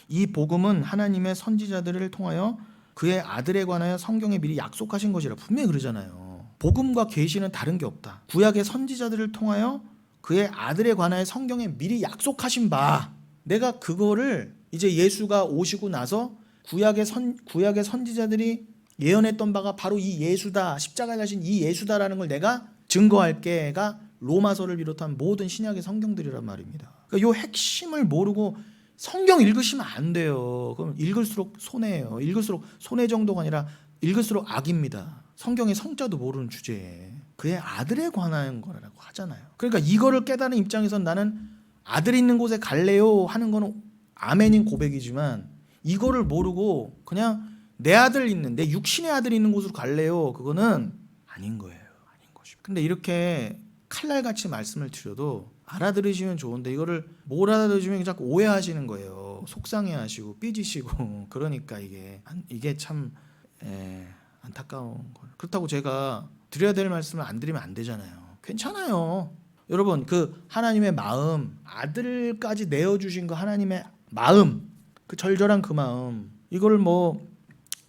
이 복음은 하나님의 선지자들을 통하여 그의 아들에 관하여 성경에 미리 약속하신 것이라 분명히 그러잖아요. 복음과 계시는 다른 게 없다. 구약의 선지자들을 통하여 그의 아들에 관하여 성경에 미리 약속하신 바, 내가 그거를 이제 예수가 오시고 나서 구약의 선지자들이 예언했던 바가 바로 이 예수다, 십자가에 가신 이 예수다라는 걸 내가 증거할 게가 로마서를 비롯한 모든 신약의 성경들이란 말입니다. 그러니까 이 핵심을 모르고 성경 읽으시면 안 돼요. 그럼 읽을수록 손해예요. 읽을수록 손해 정도가 아니라 읽을수록 악입니다. 성경의 성자도 모르는 주제에 그의 아들에 관한 거라고 하잖아요. 그러니까 이거를 깨달은 입장에선 나는 아들 있는 곳에 갈래요 하는 거는 아멘인 고백이지만, 이거를 모르고 그냥 내 아들 있는, 내 육신의 아들 있는 곳으로 갈래요, 그거는 아닌 거예요. 아닌 것입니다. 근데 이렇게 칼날같이 말씀을 드려도 알아들으시면 좋은데 이거를 못 알아들으시면 자꾸 오해하시는 거예요. 속상해하시고 삐지시고. 그러니까 이게 참 안타까운 거예요. 그렇다고 제가 드려야 될 말씀을 안 드리면 안 되잖아요. 괜찮아요. 여러분, 그 하나님의 마음, 아들까지 내어주신 그 하나님의 마음, 그 절절한 그 마음, 이걸 뭐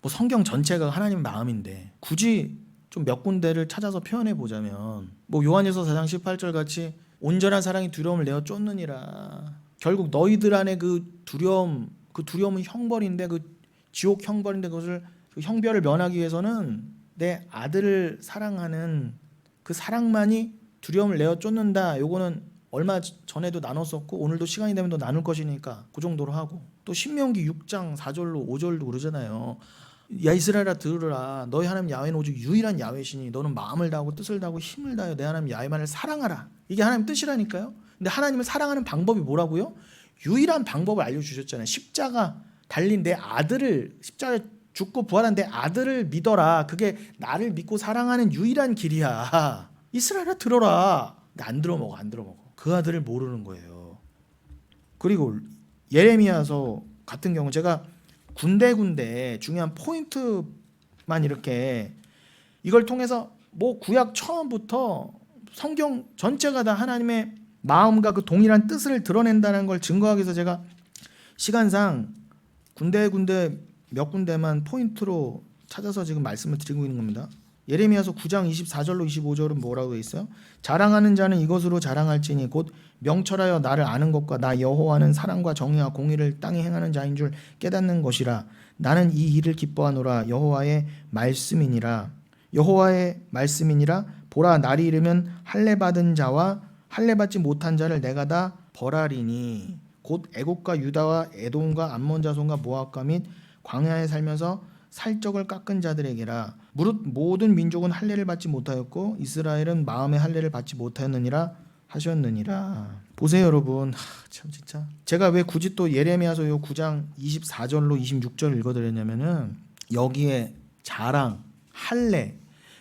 성경 전체가 하나님의 마음인데 굳이 좀 몇 군데를 찾아서 표현해 보자면, 뭐 요한일서 4장 18절 같이 온전한 사랑이 두려움을 내어 쫓느니라. 결국 너희들 안에 그 두려움은 형벌인데, 그 지옥 형벌인데, 그것을 그 형벌을 면하기 위해서는 내 아들을 사랑하는 그 사랑만이 두려움을 내어 쫓는다. 요거는 얼마 전에도 나눴었고 오늘도 시간이 되면 더 나눌 것이니까 그 정도로 하고, 또 신명기 6장 4절로 5절도 그러잖아요. 야 이스라엘아 들으라, 너희 하나님 야훼는 오직 유일한 야훼시니 너는 마음을 다하고 뜻을 다하고 힘을 다하여 내 하나님 야훼만을 사랑하라. 이게 하나님 뜻이라니까요. 근데 하나님을 사랑하는 방법이 뭐라고요? 유일한 방법을 알려주셨잖아요. 십자가 달린 내 아들을, 십자가에 죽고 부활한 내 아들을 믿어라. 그게 나를 믿고 사랑하는 유일한 길이야. 이스라엘아 들어라. 근데 안 들어먹어. 그 아들을 모르는 거예요. 그리고 예레미야서 같은 경우 제가 군데 중요한 포인트만 이렇게 이걸 통해서 뭐 구약 처음부터 성경 전체가 다 하나님의 마음과 그 동일한 뜻을 드러낸다는 걸 증거하기 위해서 제가 시간상 군데 몇 군데만 포인트로 찾아서 지금 말씀을 드리고 있는 겁니다. 예레미야서 9장 24절로 25절은 뭐라고 되어 있어요? 자랑하는 자는 이것으로 자랑할지니 곧 명철하여 나를 아는 것과 나 여호와는 사랑과 정의와 공의를 땅에 행하는 자인 줄 깨닫는 것이라. 나는 이 일을 기뻐하노라. 여호와의 말씀이니라. 보라, 날이 이르면 할례 받은 자와 할례 받지 못한 자를 내가 다 벌하리니 곧 애국과 유다와 에돔과 암몬 자손과 모압과 및 광야에 살면서 살적을 깎은 자들에게라. 무릇 모든 민족은 할례를 받지 못하였고 이스라엘은 마음의 할례를 받지 못하였느니라 하셨느니라. 보세요 여러분, 참 진짜 제가 왜 굳이 또 예레미야서 요 9장 24절로 26절 읽어드렸냐면은 여기에 자랑, 할례,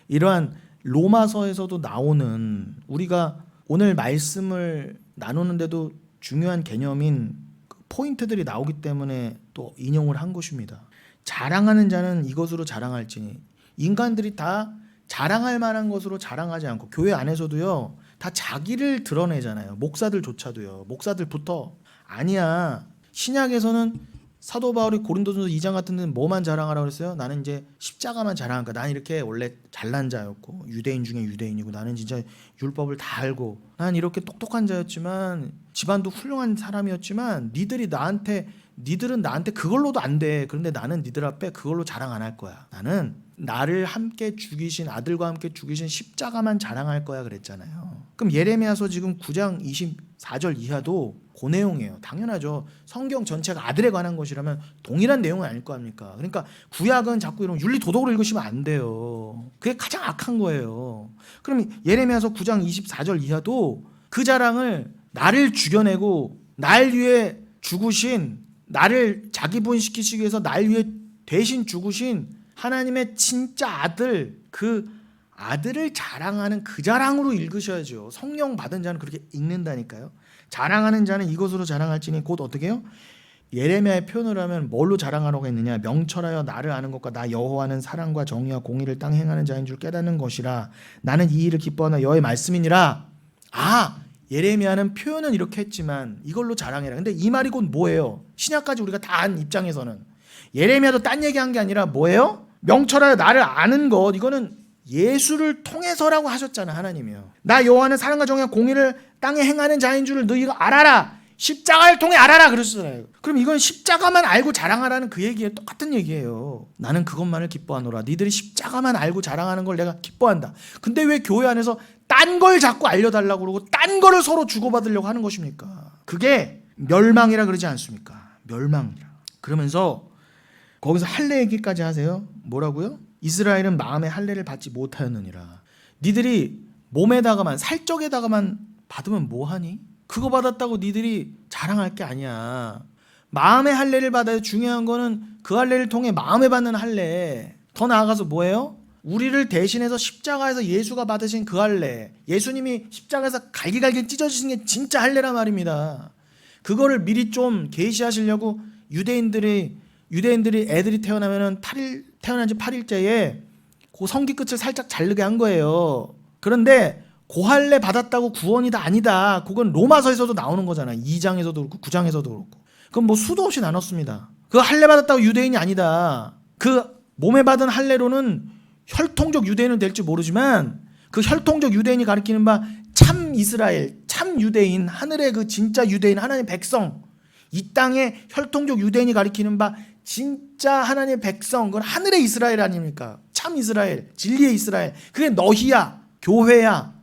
이러한 로마서에서도 나오는, 우리가 오늘 말씀을 나누는데도 중요한 개념인 그 포인트들이 나오기 때문에 또 인용을 한 것입니다. 자랑하는 자는 이것으로 자랑할지니. 인간들이 다 자랑할 만한 것으로 자랑하지 않고, 교회 안에서도요 다 자기를 드러내잖아요. 목사들조차도요. 목사들부터. 아니야. 신약에서는 사도 바울이 고린도전서 2장 같은 데는 뭐만 자랑하라고 그랬어요? 나는 이제 십자가만 자랑하니까 나는 이렇게 원래 잘난 자였고 유대인 중에 유대인이고 나는 진짜 율법을 다 알고 난 이렇게 똑똑한 자였지만 집안도 훌륭한 사람이었지만 니들은 나한테 그걸로도 안 돼. 그런데 나는 니들 앞에 그걸로 자랑 안 할 거야. 나는 나를 함께 죽이신, 아들과 함께 죽이신 십자가만 자랑할 거야 그랬잖아요. 그럼 예레미야서 지금 9장 24절 이하도 그 내용이에요. 당연하죠. 성경 전체가 아들에 관한 것이라면 동일한 내용은 아닐 거 아닙니까? 그러니까 구약은 자꾸 이런 윤리 도덕으로 읽으시면 안 돼요. 그게 가장 악한 거예요. 그럼 예레미야서 9장 24절 이하도 그 자랑을 나를 죽여내고 날 위해 죽으신, 나를 자기 분시키시기 위해서 날 위해 대신 죽으신 하나님의 진짜 아들, 그 아들을 자랑하는 그 자랑으로 읽으셔야죠. 성령 받은 자는 그렇게 읽는다니까요. 자랑하는 자는 이것으로 자랑할지니 곧 어떻게 해요? 예레미야의 표현을 하면 뭘로 자랑하라고 했느냐? 명철하여 나를 아는 것과 나 여호와는 사랑과 정의와 공의를 땅에 행하는 자인 줄 깨닫는 것이라. 나는 이 일을 기뻐하나 여호와의 말씀이니라. 예레미야는 표현은 이렇게 했지만 이걸로 자랑해라. 근데 이 말이 곧 뭐예요? 신약까지 우리가 다 안 입장에서는 예레미야도 딴 얘기한 게 아니라 뭐예요? 명철하여 나를 아는 것, 이거는 예수를 통해서라고 하셨잖아. 하나님이요. 나 여호와는 사랑과 정의와 공의를 땅에 행하는 자인 줄을 너희가 알아라. 십자가를 통해 알아라 그랬잖아요. 그럼 이건 십자가만 알고 자랑하라는 그 얘기예요. 똑같은 얘기예요. 나는 그것만을 기뻐하노라. 니들이 십자가만 알고 자랑하는 걸 내가 기뻐한다. 근데 왜 교회 안에서 딴 걸 자꾸 알려달라고 그러고 딴 거를 서로 주고받으려고 하는 것입니까? 그게 멸망이라 그러지 않습니까? 멸망이라. 그러면서 거기서 할례 얘기까지 하세요. 뭐라고요? 이스라엘은 마음의 할례를 받지 못하였느니라. 니들이 몸에다가만 살적에다가만 받으면 뭐하니? 그거 받았다고 니들이 자랑할 게 아니야. 마음의 할례를 받아야 중요한 거는 그 할례를 통해 마음에 받는 할례. 더 나아가서 뭐예요? 우리를 대신해서 십자가에서 예수가 받으신 그 할례. 예수님이 십자가에서 갈기갈기 찢어지신 게 진짜 할례란 말입니다. 그거를 미리 좀 계시하시려고 유대인들이 애들이 태어나면은 태어난 지 8일째에 그 성기 끝을 살짝 자르게 한 거예요. 그런데 고할례 받았다고 구원이 다 아니다. 그건 로마서에서도 나오는 거잖아. 2장에서도 그렇고 9장에서도 그렇고. 그건 뭐 수도 없이 나눴습니다. 그 할례 받았다고 유대인이 아니다. 그 몸에 받은 할례로는 혈통적 유대인은 될지 모르지만 그 혈통적 유대인이 가리키는 바 참 이스라엘, 참 유대인, 하늘의 그 진짜 유대인, 하나님의 백성, 이 땅의 혈통적 유대인이 가리키는 바 진짜 하나님의 백성, 그건 하늘의 이스라엘 아닙니까? 참 이스라엘, 진리의 이스라엘. 그게 너희야, 교회야.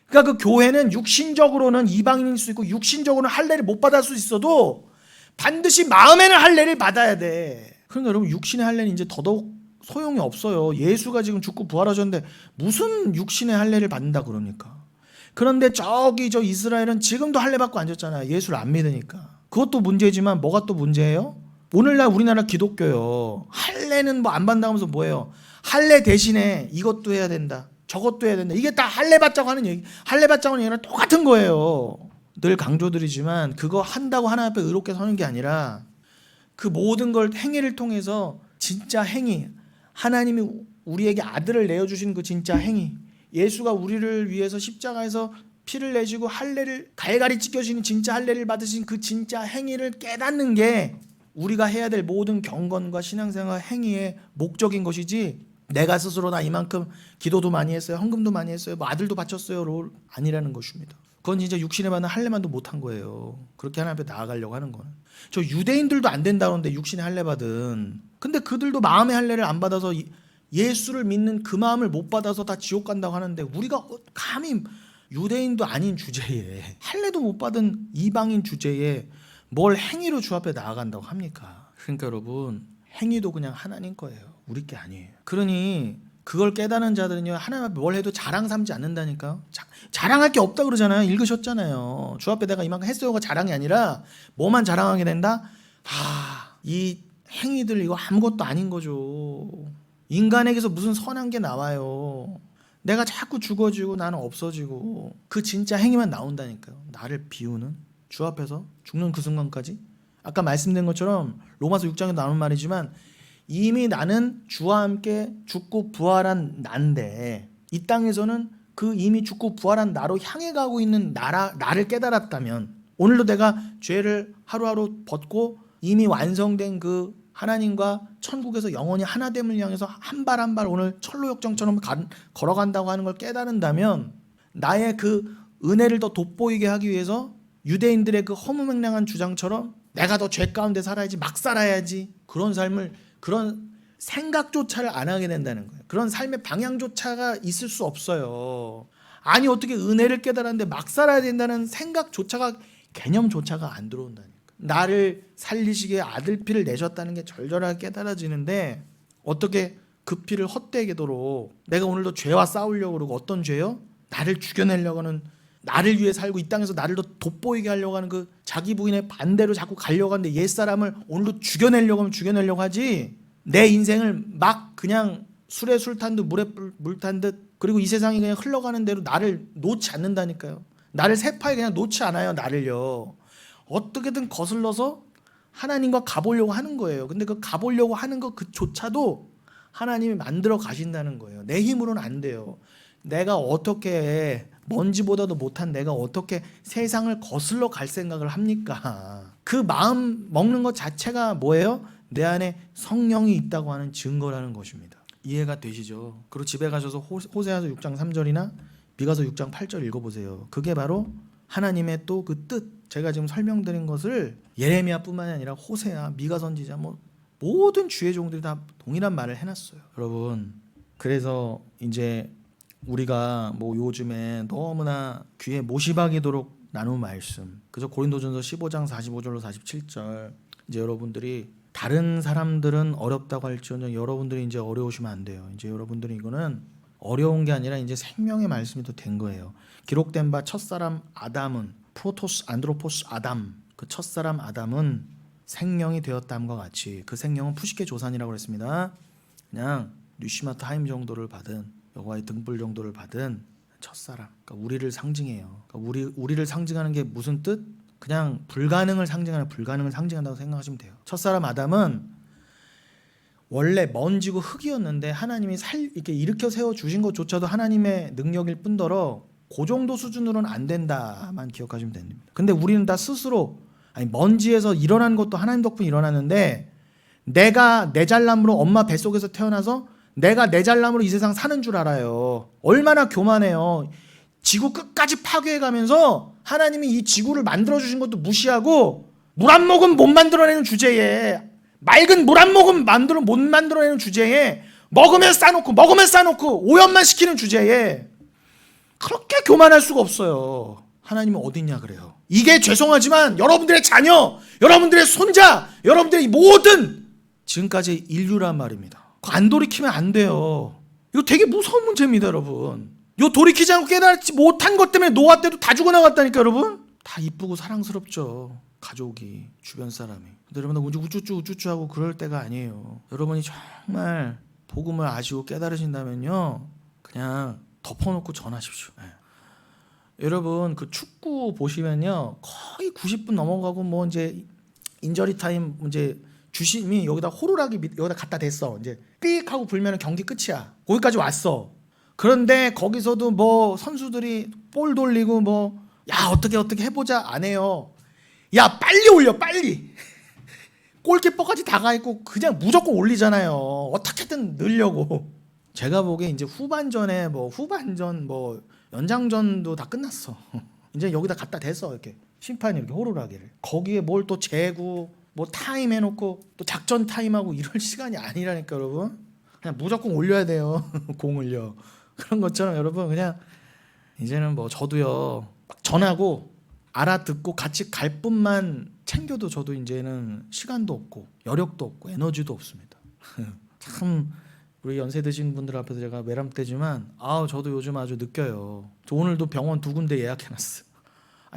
그러니까 그 교회는 육신적으로는 이방인일 수 있고 육신적으로는 할례를 못 받을 수 있어도 반드시 마음에는 할례를 받아야 돼. 그러니까 여러분 육신의 할례는 이제 더더욱 소용이 없어요. 예수가 지금 죽고 부활하셨는데 무슨 육신의 할례를 받는다 그럽니까? 그런데 저기 저 이스라엘은 지금도 할례 받고 앉았잖아요. 예수를 안 믿으니까. 그것도 문제지만 뭐가 또 문제예요? 오늘날 우리나라 기독교요. 할례는 뭐 안 받는다면서 뭐예요? 할례 대신에 이것도 해야 된다. 저것도 해야 된다. 이게 다 할례 받자고 하는 얘기. 할례 받자고 하는 얘기랑 똑같은 거예요. 늘 강조드리지만 그거 한다고 하나님 앞에 의롭게 서는 게 아니라 그 모든 걸 행위를 통해서 진짜 행위, 하나님이 우리에게 아들을 내어주신 그 진짜 행위, 예수가 우리를 위해서 십자가에서 피를 내시고 할례를 갈갈이 찢겨지는 진짜 할례를 받으신 그 진짜 행위를 깨닫는 게 우리가 해야 될 모든 경건과 신앙생활 행위의 목적인 것이지, 내가 스스로 나 이만큼 기도도 많이 했어요, 헌금도 많이 했어요, 뭐 아들도 바쳤어요 아니라는 것입니다. 그건 진짜 육신에 받는 할례만도 못한 거예요. 그렇게 하나님 앞에 나아가려고 하는 거는. 저 유대인들도 안 된다는데 육신의 할례 받은, 근데 그들도 마음의 할례를 안 받아서 예수를 믿는 그 마음을 못 받아서 다 지옥 간다고 하는데, 우리가 감히 유대인도 아닌 주제에, 할례도 못 받은 이방인 주제에 뭘 행위로 주 앞에 나아간다고 합니까? 그러니까 여러분, 행위도 그냥 하나님 거예요. 우리 게 아니에요. 그러니 그걸 깨닫는 자들은요, 하나님 앞에 뭘 해도 자랑 삼지 않는다니까요. 자랑할 게 없다 그러잖아요. 읽으셨잖아요. 주 앞에 내가 이만큼 했어요가 자랑이 아니라 뭐만 자랑하게 된다? 이 행위들 이거 아무것도 아닌 거죠. 인간에게서 무슨 선한 게 나와요. 내가 자꾸 죽어지고 나는 없어지고 그 진짜 행위만 나온다니까요. 나를 비우는, 주 앞에서 죽는 그 순간까지. 아까 말씀드린 것처럼 로마서 6장에 나오는 말이지만, 이미 나는 주와 함께 죽고 부활한 난데, 이 땅에서는 그 이미 죽고 부활한 나로 향해 가고 있는 나를 깨달았다면, 오늘도 내가 죄를 하루하루 벗고 이미 완성된 그 하나님과 천국에서 영원히 하나됨을 향해서 한 발 한 발 오늘 철로역정처럼 걸어간다고 하는 걸 깨달은다면, 나의 그 은혜를 더 돋보이게 하기 위해서 유대인들의 그 허무맹랑한 주장처럼 내가 더 죄 가운데 살아야지, 막 살아야지, 그런 삶을, 그런 생각조차를 안 하게 된다는 거예요. 그런 삶의 방향조차가 있을 수 없어요. 아니 어떻게 은혜를 깨달았는데 막 살아야 된다는 생각조차가, 개념조차가 안 들어온다니까. 나를 살리시기에 아들 피를 내셨다는 게 절절하게 깨달아지는데, 어떻게 그 피를 헛되게 도록 내가 오늘도 죄와 싸우려고 그러고, 어떤 죄요? 나를 죽여내려고 하는, 나를 위해 살고 이 땅에서 나를 더 돋보이게 하려고 하는 그 자기 부인의 반대로 자꾸 가려고 하는데, 옛사람을 오늘도 죽여내려고 하면 죽여내려고 하지, 내 인생을 막 그냥 술에 술 탄 듯 물에 물 탄 듯, 그리고 이 세상이 그냥 흘러가는 대로 나를 놓지 않는다니까요. 나를 세파에 그냥 놓지 않아요. 나를요. 어떻게든 거슬러서 하나님과 가보려고 하는 거예요. 근데 그 가보려고 하는 것 그조차도 하나님이 만들어 가신다는 거예요. 내 힘으로는 안 돼요. 내가 어떻게, 먼지보다도 못한 내가 어떻게 세상을 거슬러 갈 생각을 합니까? 그 마음 먹는 것 자체가 뭐예요? 내 안에 성령이 있다고 하는 증거라는 것입니다. 이해가 되시죠? 그리고 집에 가셔서 호세아서 6장 3절이나 미가서 6장 8절 읽어보세요. 그게 바로 하나님의 또 그 뜻, 제가 지금 설명드린 것을 예레미야뿐만이 아니라 호세아, 미가 선지자 뭐 모든 주의 종들이 다 동일한 말을 해놨어요. 여러분, 그래서 이제 우리가 뭐 요즘에 너무나 귀에 못이 박이도록 나눈 말씀, 그저 고린도전서 15장 45절로 47절, 이제 여러분들이 다른 사람들은 어렵다고 할지언정 여러분들이 이제 어려우시면 안 돼요. 이제 여러분들이 이거는 어려운 게 아니라 이제 생명의 말씀이 또 된 거예요. 기록된 바 첫사람 아담은 프로토스 안드로포스 아담, 그 첫사람 아담은 생명이 되었다함과 같이 그 생명은 푸시케 조산이라고 그랬습니다. 그냥 뉴시마트 하임 정도를 받은, 여호와의 등불 정도를 받은 첫사람, 그러니까 우리를 상징해요. 그러니까 우리를 상징하는 게 무슨 뜻? 그냥 불가능을 상징한다고 생각하시면 돼요. 첫사람 아담은 원래 먼지고 흙이었는데 하나님이 이렇게 일으켜 세워 주신 것조차도 하나님의 능력일 뿐더러 그 정도 수준으로는 안 된다만 기억하시면 됩니다. 근데 우리는 다 스스로, 아니 먼지에서 일어난 것도 하나님 덕분에 일어났는데, 내가 내 잘남으로 엄마 뱃속에서 태어나서 내가 내 잘남으로 이 세상 사는 줄 알아요. 얼마나 교만해요. 지구 끝까지 파괴해가면서 하나님이 이 지구를 만들어주신 것도 무시하고, 물 한 모금 못 만들어내는 주제에, 맑은 물 한 모금 못 만들어내는 주제에, 먹으면 싸놓고 오염만 시키는 주제에 그렇게 교만할 수가 없어요. 하나님은 어딨냐 그래요. 이게 죄송하지만 여러분들의 자녀, 여러분들의 손자, 여러분들의 모든 지금까지 인류란 말입니다. 안 돌이키면 안 돼요. 이거 되게 무서운 문제입니다, 여러분. 요 돌이키지 않고 깨달지 못한 것 때문에 노아 때도 다 죽어나갔다니까, 여러분. 다 이쁘고 사랑스럽죠, 가족이, 주변 사람이. 근데 여러분들 우쭈쭈 하고 그럴 때가 아니에요. 여러분이 정말 복음을 아시고 깨달으신다면요, 그냥 덮어놓고 전하십시오. 네. 여러분 그 축구 보시면요, 거의 90분 넘어가고 뭐 이제 인저리 타임, 이제 주심이 여기다 호루라기 여기다 갖다 댔어. 이제 삑 하고 불면 경기 끝이야. 거기까지 왔어. 그런데 거기서도 뭐 선수들이 볼 돌리고 뭐 야 어떻게 해보자 안 해요. 야 빨리 올려 빨리. 골키퍼까지 다가 있고 그냥 무조건 올리잖아요. 어떻게든 넣으려고. 제가 보기에 이제 후반전 뭐 연장전도 다 끝났어. 이제 여기다 갖다 댔어. 이렇게 심판이 이렇게 호루라기를. 거기에 뭘 또 재고 뭐 타임 해놓고 또 작전 타임하고 이럴 시간이 아니라니까, 여러분. 그냥 무조건 올려야 돼요. 공을요. 그런 것처럼 여러분 그냥 이제는 뭐 저도요 막 전하고 알아듣고 같이 갈 뿐만 챙겨도 저도 이제는 시간도 없고 여력도 없고 에너지도 없습니다. 참 우리 연세 드신 분들 앞에서 제가 외람되지만 저도 요즘 아주 느껴요. 저 오늘도 병원 2군데 예약해놨어.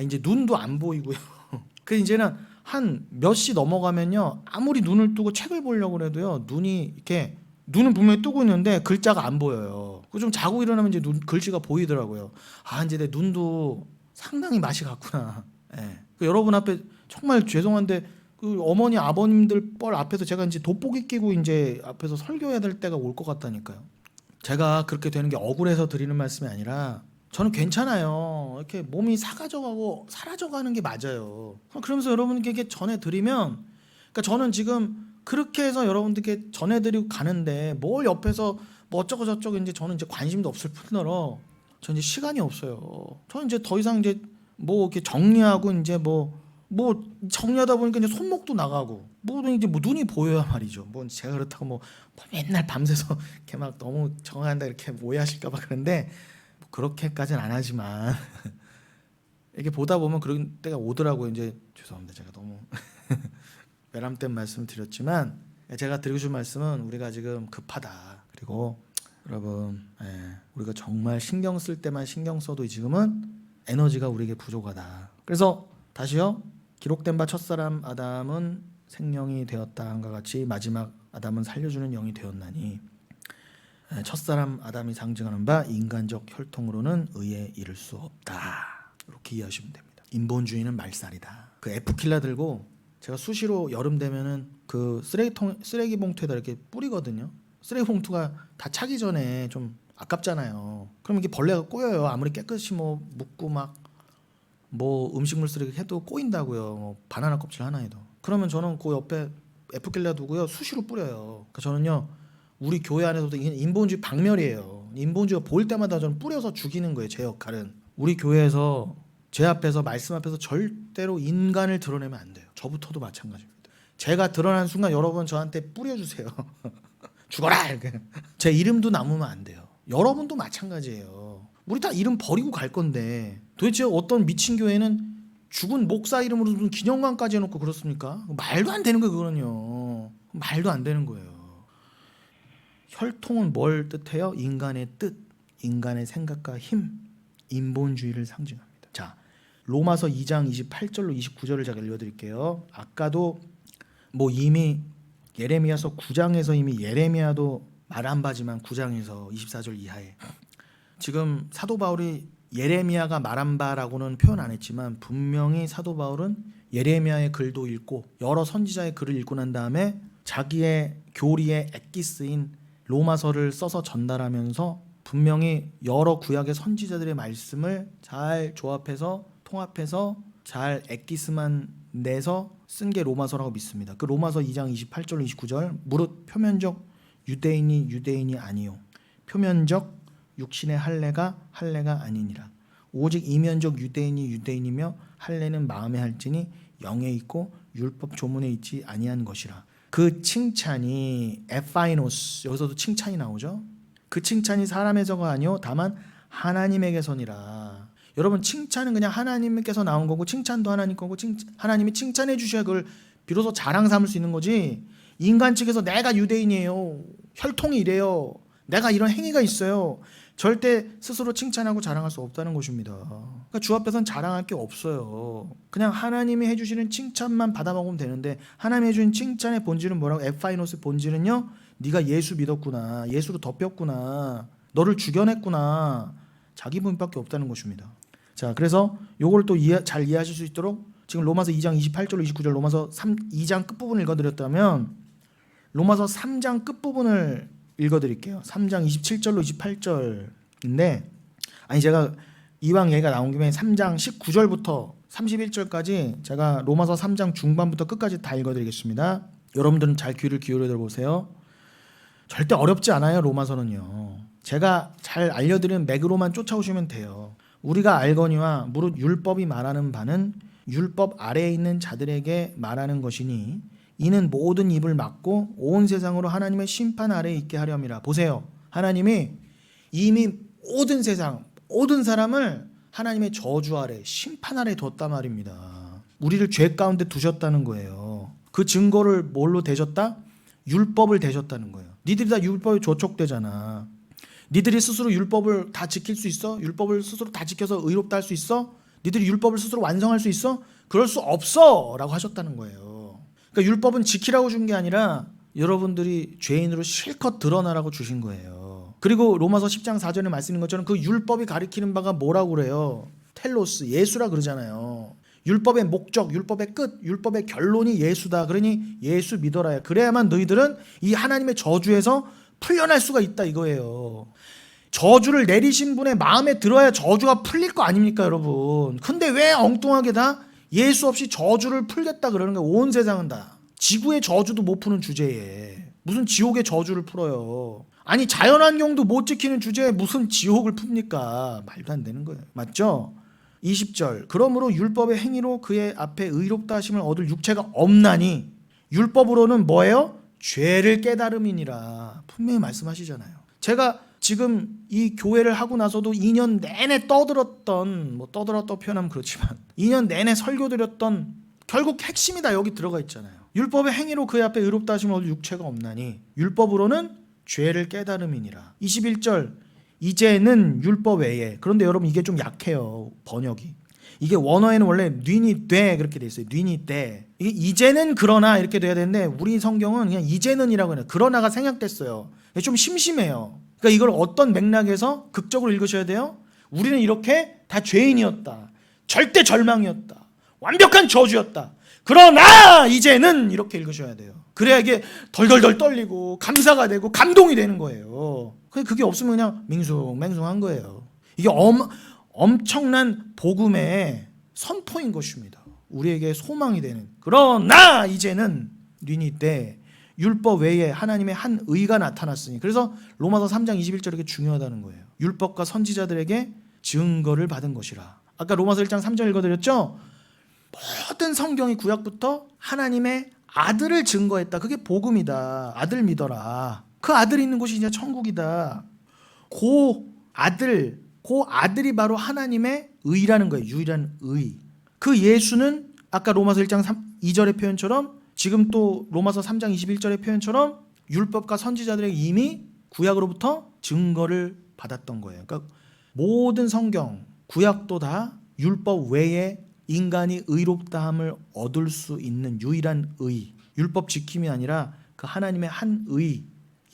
이제 눈도 안 보이고요. 그 이제는 한 몇 시 넘어가면요, 아무리 눈을 뜨고 책을 보려고 해도요, 눈은 분명히 뜨고 있는데 글자가 안 보여요. 그 좀 자고 일어나면 이제 글씨가 보이더라고요. 이제 내 눈도 상당히 맛이 갔구나. 예. 여러분 앞에 정말 죄송한데 그 어머니 아버님들 뻘 앞에서 제가 이제 돋보기 끼고 이제 앞에서 설교해야 될 때가 올 것 같다니까요. 제가 그렇게 되는 게 억울해서 드리는 말씀이 아니라 저는 괜찮아요. 이렇게 몸이 사라져가고 사라져가는 게 맞아요. 그러면서 여러분께 전해드리면, 그러니까 저는 지금 그렇게 해서 여러분들께 전해드리고 가는데 뭘 옆에서 뭐 어쩌고 저쩌고 이제 저는 이제 관심도 없을 뿐더러 저는 이제 시간이 없어요. 저는 이제 더 이상 이제 뭐 이렇게 정리하고 이제 뭐 정리하다 보니까 이제 손목도 나가고 이제 눈이 보여야 말이죠. 뭐 제가 그렇다고 뭐 맨날 밤새서 이렇게 막 너무 정한다 이렇게 오해하실까봐 그런데 그렇게까지는 안 하지만 이렇게 보다 보면 그런 때가 오더라고요. 이제 죄송합니다. 제가 너무 외람된 말씀 드렸지만 제가 드리고 싶은 말씀은 우리가 지금 급하다. 그리고 여러분 우리가 정말 신경 쓸 때만 신경 써도 지금은 에너지가 우리에게 부족하다. 그래서 다시요. 기록된 바 첫사람 아담은 생명이 되었다 한과 같이 마지막 아담은 살려주는 영이 되었나니 첫사람 아담이 상징하는 바 인간적 혈통으로는 의에 이를 수 없다. 이렇게 이해하시면 됩니다. 인본주의는 말살이다. 그 F킬라 들고 제가 수시로 여름 되면은 그 쓰레기 봉투에다 이렇게 뿌리거든요. 쓰레기 봉투가 다 차기 전에 좀 아깝잖아요. 그럼 이게 벌레가 꼬여요. 아무리 깨끗이 뭐 묻고 막 뭐 음식물 쓰레기 해도 꼬인다고요. 뭐 바나나 껍질 하나에도. 그러면 저는 그 옆에 F킬라 두고요 수시로 뿌려요. 그러니까 저는요 우리 교회 안에서도 인본주의 박멸이에요. 인본주의가 보일 때마다 저는 뿌려서 죽이는 거예요. 제 역할은. 우리 교회에서 제 앞에서 말씀 앞에서 절대로 인간을 드러내면 안 돼요. 저부터도 마찬가지입니다. 제가 드러난 순간 여러분 저한테 뿌려주세요. 죽어라 이렇게. 제 이름도 남으면 안 돼요. 여러분도 마찬가지예요. 우리 다 이름 버리고 갈 건데 도대체 어떤 미친 교회는 죽은 목사 이름으로 무슨 기념관까지 해놓고 그렇습니까? 말도 안 되는 거예요. 그거는요. 말도 안 되는 거예요. 혈통은 뭘 뜻해요? 인간의 뜻, 인간의 생각과 힘, 인본주의를 상징합니다. 자, 로마서 2장 28절로 29절을 제가 읽어드릴게요. 아까도 뭐 이미 예레미야서 9장에서 이미 예레미야도 말 안 바지만 9장에서 24절 이하에 지금 사도 바울이 예레미야가 말 안 바라고는 표현 안 했지만 분명히 사도 바울은 예레미야의 글도 읽고 여러 선지자의 글을 읽고 난 다음에 자기의 교리의 엑기스인 로마서를 써서 전달하면서 분명히 여러 구약의 선지자들의 말씀을 잘 조합해서 통합해서 잘 엑기스만 내서 쓴 게 로마서라고 믿습니다. 그 로마서 2장 28절 29절 무릇 표면적 유대인이 아니요 표면적 육신의 할례가 아니니라. 오직 이면적 유대인이며 할례는 마음에 할지니 영에 있고 율법 조문에 있지 아니한 것이라. 그 칭찬이 에파이노스, 여기서도 칭찬이 나오죠. 그 칭찬이 사람에서가 아니요 다만 하나님에게서니라. 여러분 칭찬은 그냥 하나님께서 나온 거고 칭찬도 하나님 거고 하나님이 칭찬해 주셔야 그걸 비로소 자랑 삼을 수 있는 거지. 인간 측에서 내가 유대인이에요, 혈통이 이래요, 내가 이런 행위가 있어요, 절대 스스로 칭찬하고 자랑할 수 없다는 것입니다. 그러니까 주 앞에서는 자랑할 게 없어요. 그냥 하나님이 해주시는 칭찬만 받아 먹으면 되는데 하나님이 해주는 칭찬의 본질은 뭐라고? 에파이노스의 본질은요, 네가 예수 믿었구나, 예수로 덮였구나, 너를 죽여냈구나, 자기 부인밖에 없다는 것입니다. 자, 그래서 요걸 또 잘 이해하실 수 있도록 지금 로마서 2장 28절로 29절 로마서 2장 끝부분을 읽어드렸다면 로마서 3장 끝부분을 읽어드릴게요. 3장 27절로 28절인데 제가 이왕 얘기가 나온 김에 3장 19절부터 31절까지 제가 로마서 3장 중반부터 끝까지 다 읽어드리겠습니다. 여러분들은 잘 귀를 기울여 들어보세요. 절대 어렵지 않아요. 로마서는요. 제가 잘 알려드리는 맥으로만 쫓아오시면 돼요. 우리가 알거니와 무릇 율법이 말하는 바는 율법 아래에 있는 자들에게 말하는 것이니 이는 모든 입을 막고 온 세상으로 하나님의 심판 아래에 있게 하렴이라. 보세요. 하나님이 이미 모든 세상, 모든 사람을 하나님의 저주 아래, 심판 아래 뒀단 말입니다. 우리를 죄 가운데 두셨다는 거예요. 그 증거를 뭘로 대셨다? 율법을 대셨다는 거예요. 니들이 다 율법에 조촉되잖아. 니들이 스스로 율법을 다 지킬 수 있어? 율법을 스스로 다 지켜서 의롭다 할 수 있어? 니들이 율법을 스스로 완성할 수 있어? 그럴 수 없어! 라고 하셨다는 거예요. 그러니까 율법은 지키라고 준 게 아니라 여러분들이 죄인으로 실컷 드러나라고 주신 거예요. 그리고 로마서 10장 4절에 말씀인 것처럼 그 율법이 가리키는 바가 뭐라고 그래요? 텔로스, 예수라 그러잖아요. 율법의 목적, 율법의 끝, 율법의 결론이 예수다. 그러니 예수 믿어라. 그래야만 너희들은 이 하나님의 저주에서 풀려날 수가 있다 이거예요. 저주를 내리신 분의 마음에 들어야 저주가 풀릴 거 아닙니까 여러분. 근데 왜 엉뚱하게 다 예수 없이 저주를 풀겠다 그러는 거예요. 온 세상은 다. 지구의 저주도 못 푸는 주제에 무슨 지옥의 저주를 풀어요. 아니 자연환경도 못 지키는 주제에 무슨 지옥을 풉니까? 말도 안 되는 거예요. 맞죠? 20절 그러므로 율법의 행위로 그의 앞에 의롭다 하심을 얻을 육체가 없나니 율법으로는 뭐예요? 죄를 깨달음이니라. 분명히 말씀하시잖아요. 제가 지금 이 교회를 하고 나서도 2년 내내 떠들었다고 표현하면 그렇지만 2년 내내 설교드렸던 결국 핵심이 다 여기 들어가 있잖아요. 율법의 행위로 그의 앞에 의롭다 하심을 얻을 육체가 없나니 율법으로는 죄를 깨달음이니라. 21절 이제는 율법 외에. 그런데 여러분 이게 좀 약해요. 번역이. 이게 원어에는 원래 뉘니 돼 그렇게 돼 있어요. 뉘니 돼. 이게 이제는 그러나 이렇게 돼야 되는데 우리 성경은 그냥 이제는이라고 해요. 그러나가 생략됐어요. 좀 심심해요. 그러니까 이걸 어떤 맥락에서 극적으로 읽으셔야 돼요? 우리는 이렇게 다 죄인이었다. 절대 절망이었다. 완벽한 저주였다. 그러나 이제는 이렇게 읽으셔야 돼요. 그래야 이게 덜덜덜 떨리고 감사가 되고 감동이 되는 거예요. 그게 없으면 그냥 맹숭맹숭한 거예요. 이게 엄청난 복음의 선포인 것입니다. 우리에게 소망이 되는. 그러나 이제는 뉘니때 율법 외에 하나님의 한 의가 나타났으니. 그래서 로마서 3장 21절 이게 중요하다는 거예요. 율법과 선지자들에게 증거를 받은 것이라. 아까 로마서 1장 3절 읽어드렸죠? 모든 성경이 구약부터 하나님의 아들을 증거했다. 그게 복음이다. 아들 믿어라. 그 아들이 있는 곳이 이제 천국이다. 그 아들이 바로 하나님의 의라는 거예요. 유일한 의. 그 예수는 아까 로마서 1장 2절의 표현처럼, 지금 또 로마서 3장 21절의 표현처럼 율법과 선지자들에게 이미 구약으로부터 증거를 받았던 거예요. 그러니까 모든 성경, 구약도 다 율법 외에 인간이 의롭다함을 얻을 수 있는 유일한 의, 율법 지킴이 아니라 그 하나님의 한 의,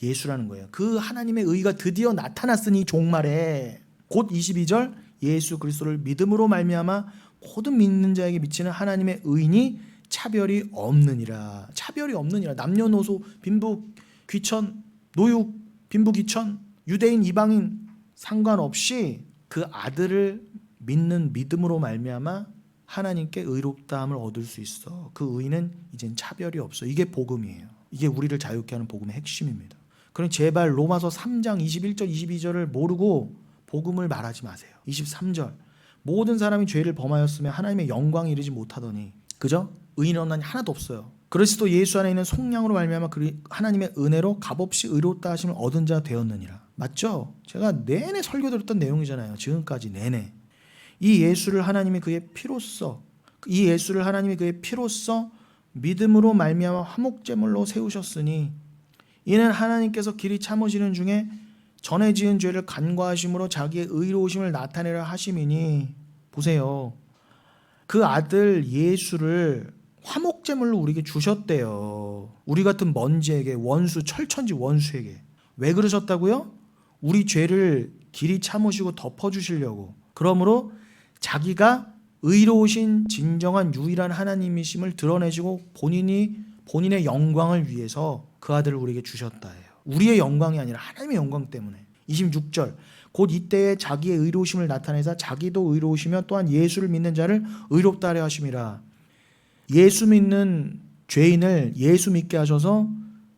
예수라는 거예요. 그 하나님의 의가 드디어 나타났으니 종말에, 곧 22절, 예수 그리스도를 믿음으로 말미암아 모든 믿는 자에게 미치는 하나님의 의인이 차별이 없느니라. 차별이 없느니라. 남녀노소, 빈부 귀천, 노육, 빈부 귀천, 유대인 이방인 상관없이 그 아들을 믿는 믿음으로 말미암아 하나님께 의롭다함을 얻을 수 있어. 그 의는 이젠 차별이 없어. 이게 복음이에요. 이게 우리를 자유케 하는 복음의 핵심입니다. 그럼 제발 로마서 3장 21절 22절을 모르고 복음을 말하지 마세요. 23절, 모든 사람이 죄를 범하였으며 하나님의 영광에 이르지 못하더니, 그죠? 의인은 없나니 하나도 없어요. 그리스도 예수 안에 있는 속량으로 말미암아 하나님의 은혜로 값없이 의롭다 하심을 얻은 자 되었느니라. 맞죠? 제가 내내 설교 들었던 내용이잖아요. 지금까지 내내. 이 예수를 하나님이 그의 피로써 믿음으로 말미암아 화목제물로 세우셨으니, 이는 하나님께서 길이 참으시는 중에 전에 지은 죄를 간과하심으로 자기의 의로우심을 나타내려 하심이니. 보세요. 그 아들 예수를 화목제물로 우리에게 주셨대요. 우리 같은 먼지에게, 원수, 철천지 원수에게. 왜 그러셨다고요? 우리 죄를 길이 참으시고 덮어주시려고. 그러므로 자기가 의로우신 진정한 유일한 하나님이심을 드러내시고 본인의 영광을 위해서 그 아들을 우리에게 주셨다 해요. 우리의 영광이 아니라 하나님의 영광 때문에. 26절, 곧 이때에 자기의 의로우심을 나타내사 자기도 의로우시며 또한 예수를 믿는 자를 의롭다 하려 하심이라. 예수 믿는 죄인을 예수 믿게 하셔서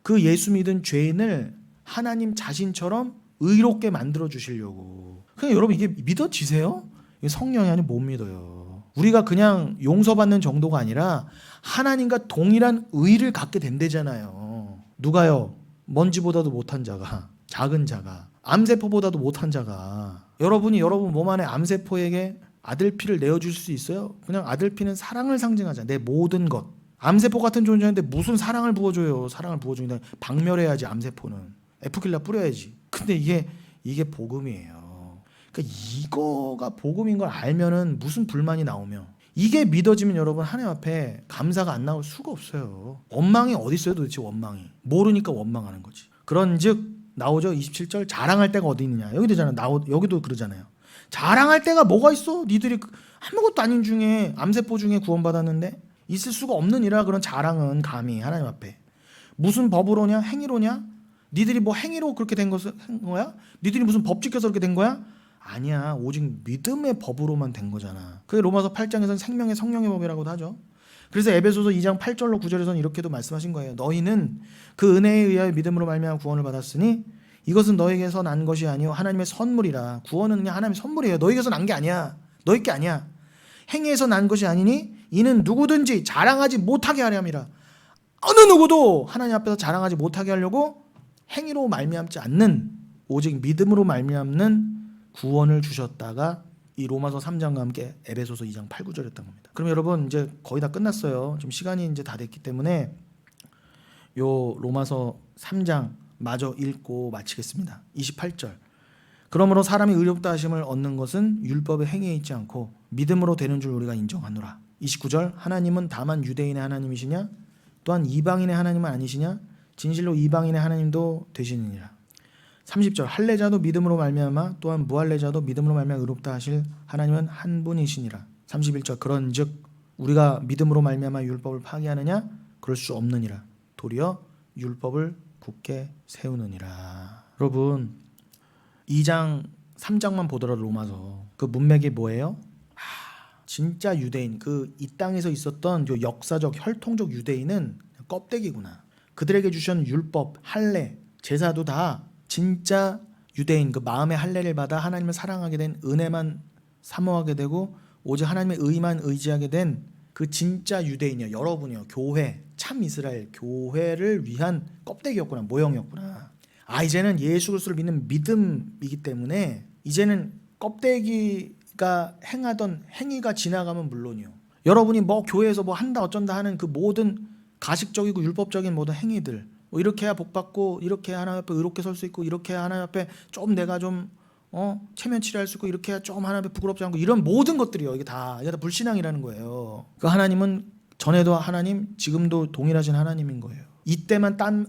그 예수 믿은 죄인을 하나님 자신처럼 의롭게 만들어 주시려고. 그냥 여러분, 이게 믿어지세요? 성령이 아니면 못 믿어요. 우리가 그냥 용서받는 정도가 아니라 하나님과 동일한 의를 갖게 된대잖아요. 누가요? 먼지보다도 못한 자가, 작은 자가, 암세포보다도 못한 자가. 여러분 몸 안에 암세포에게 아들 피를 내어줄 수 있어요? 그냥 아들 피는 사랑을 상징하잖아요. 내 모든 것. 암세포 같은 존재인데 무슨 사랑을 부어줘요? 사랑을 부어주는데 박멸해야지. 암세포는 에프킬라 뿌려야지. 근데 이게 복음이에요. 그러니까 이거가 복음인 걸 알면은 무슨 불만이 나오며, 이게 믿어지면 여러분 하나님 앞에 감사가 안 나올 수가 없어요. 원망이 어디 있어요 도대체? 원망이 모르니까 원망하는 거지. 그런즉 나오죠. 27절, 자랑할 데가 어디 있느냐. 여기 되잖아요. 여기도 그러잖아요. 자랑할 데가 뭐가 있어? 니들이 아무것도 아닌 중에, 암세포 중에 구원받았는데 있을 수가 없느니라. 그런 자랑은 감히 하나님 앞에 무슨 법으로냐? 행위로냐? 니들이 뭐 행위로 그렇게 된 거야? 니들이 무슨 법 지켜서 그렇게 된 거야? 아니야. 오직 믿음의 법으로만 된 거잖아. 그게 로마서 8장에서는 생명의 성령의 법이라고도 하죠. 그래서 에베소서 2장 8절로 9절에서는 이렇게도 말씀하신 거예요. 너희는 그 은혜에 의하여 믿음으로 말미암아 구원을 받았으니 이것은 너에게서 난 것이 아니요 하나님의 선물이라. 구원은 그냥 하나님의 선물이에요. 너에게서 난 게 아니야. 너희 게 아니야. 행위에서 난 것이 아니니 이는 누구든지 자랑하지 못하게 하려 함이라. 어느 누구도 하나님 앞에서 자랑하지 못하게 하려고 행위로 말미암지 않는, 오직 믿음으로 말미암는 구원을 주셨다가 이 로마서 3장과 함께 에베소서 2장 8, 9절이었던 겁니다. 그럼 여러분 이제 거의 다 끝났어요. 지금 시간이 이제 다 됐기 때문에 요 로마서 3장 마저 읽고 마치겠습니다. 28절. 그러므로 사람이 의롭다 하심을 얻는 것은 율법의 행위에 있지 않고 믿음으로 되는 줄 우리가 인정하노라. 29절. 하나님은 다만 유대인의 하나님이시냐? 또한 이방인의 하나님은 아니시냐? 진실로 이방인의 하나님도 되시느니라. 30절. 할례자도 믿음으로 말미암아 또한 무할례자도 믿음으로 말미암아 의롭다 하실 하나님은 한 분이시니라. 31절. 그런즉 우리가 믿음으로 말미암아 율법을 파기하느냐? 그럴 수 없느니라. 도리어 율법을 굳게 세우느니라. 여러분 2장 3장만 보더라도 로마서 그 문맥이 뭐예요? 진짜 유대인, 그 이 땅에서 있었던 요 역사적 혈통적 유대인은 껍데기구나. 그들에게 주신 율법, 할례, 제사도 다 진짜 유대인, 그 마음의 할례를 받아 하나님을 사랑하게 된 은혜만 사모하게 되고 오직 하나님의 의만 의지하게 된 그 진짜 유대인이요, 여러분이요, 교회, 참 이스라엘 교회를 위한 껍데기였구나, 모형이었구나. 이제는 예수 그리스도를 믿는 믿음이기 때문에 이제는 껍데기가 행하던 행위가 지나가면 물론이요, 여러분이 뭐 교회에서 뭐 한다 어쩐다 하는 그 모든 가식적이고 율법적인 모든 행위들, 뭐 이렇게 해야 복 받고, 이렇게 해야 하나님 앞에 의롭게 설 수 있고, 이렇게 해야 하나님 앞에 좀 내가 좀 체면 치료할 수 있고, 이렇게 해야 좀 하나님 앞에 부끄럽지 않고, 이런 모든 것들이요, 이게 다 불신앙이라는 거예요. 그 하나님은 전에도 하나님, 지금도 동일하신 하나님인 거예요. 이때는 딴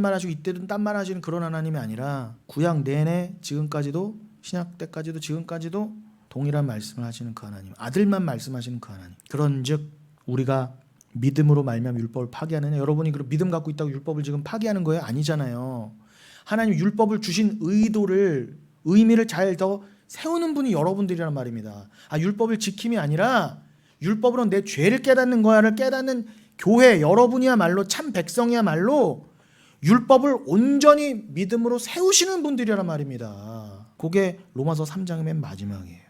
말하시고 이때는 딴 말하시는 그런 하나님이 아니라 구약 내내 지금까지도, 신약 때까지도 지금까지도 동일한 말씀을 하시는 그 하나님, 아들만 말씀하시는 그 하나님. 그런즉 우리가 믿음으로 말미암아 율법을 파기하느냐? 여러분이 그 믿음 갖고 있다고 율법을 지금 파기하는 거예요? 아니잖아요. 하나님 율법을 주신 의미를 잘 더 세우는 분이 여러분들이란 말입니다. 율법을 지킴이 아니라 율법으로 내 죄를 깨닫는 거야를 깨닫는 교회, 여러분이야말로 참 백성이야말로 율법을 온전히 믿음으로 세우시는 분들이란 말입니다. 그게 로마서 3장의 맨 마지막이에요.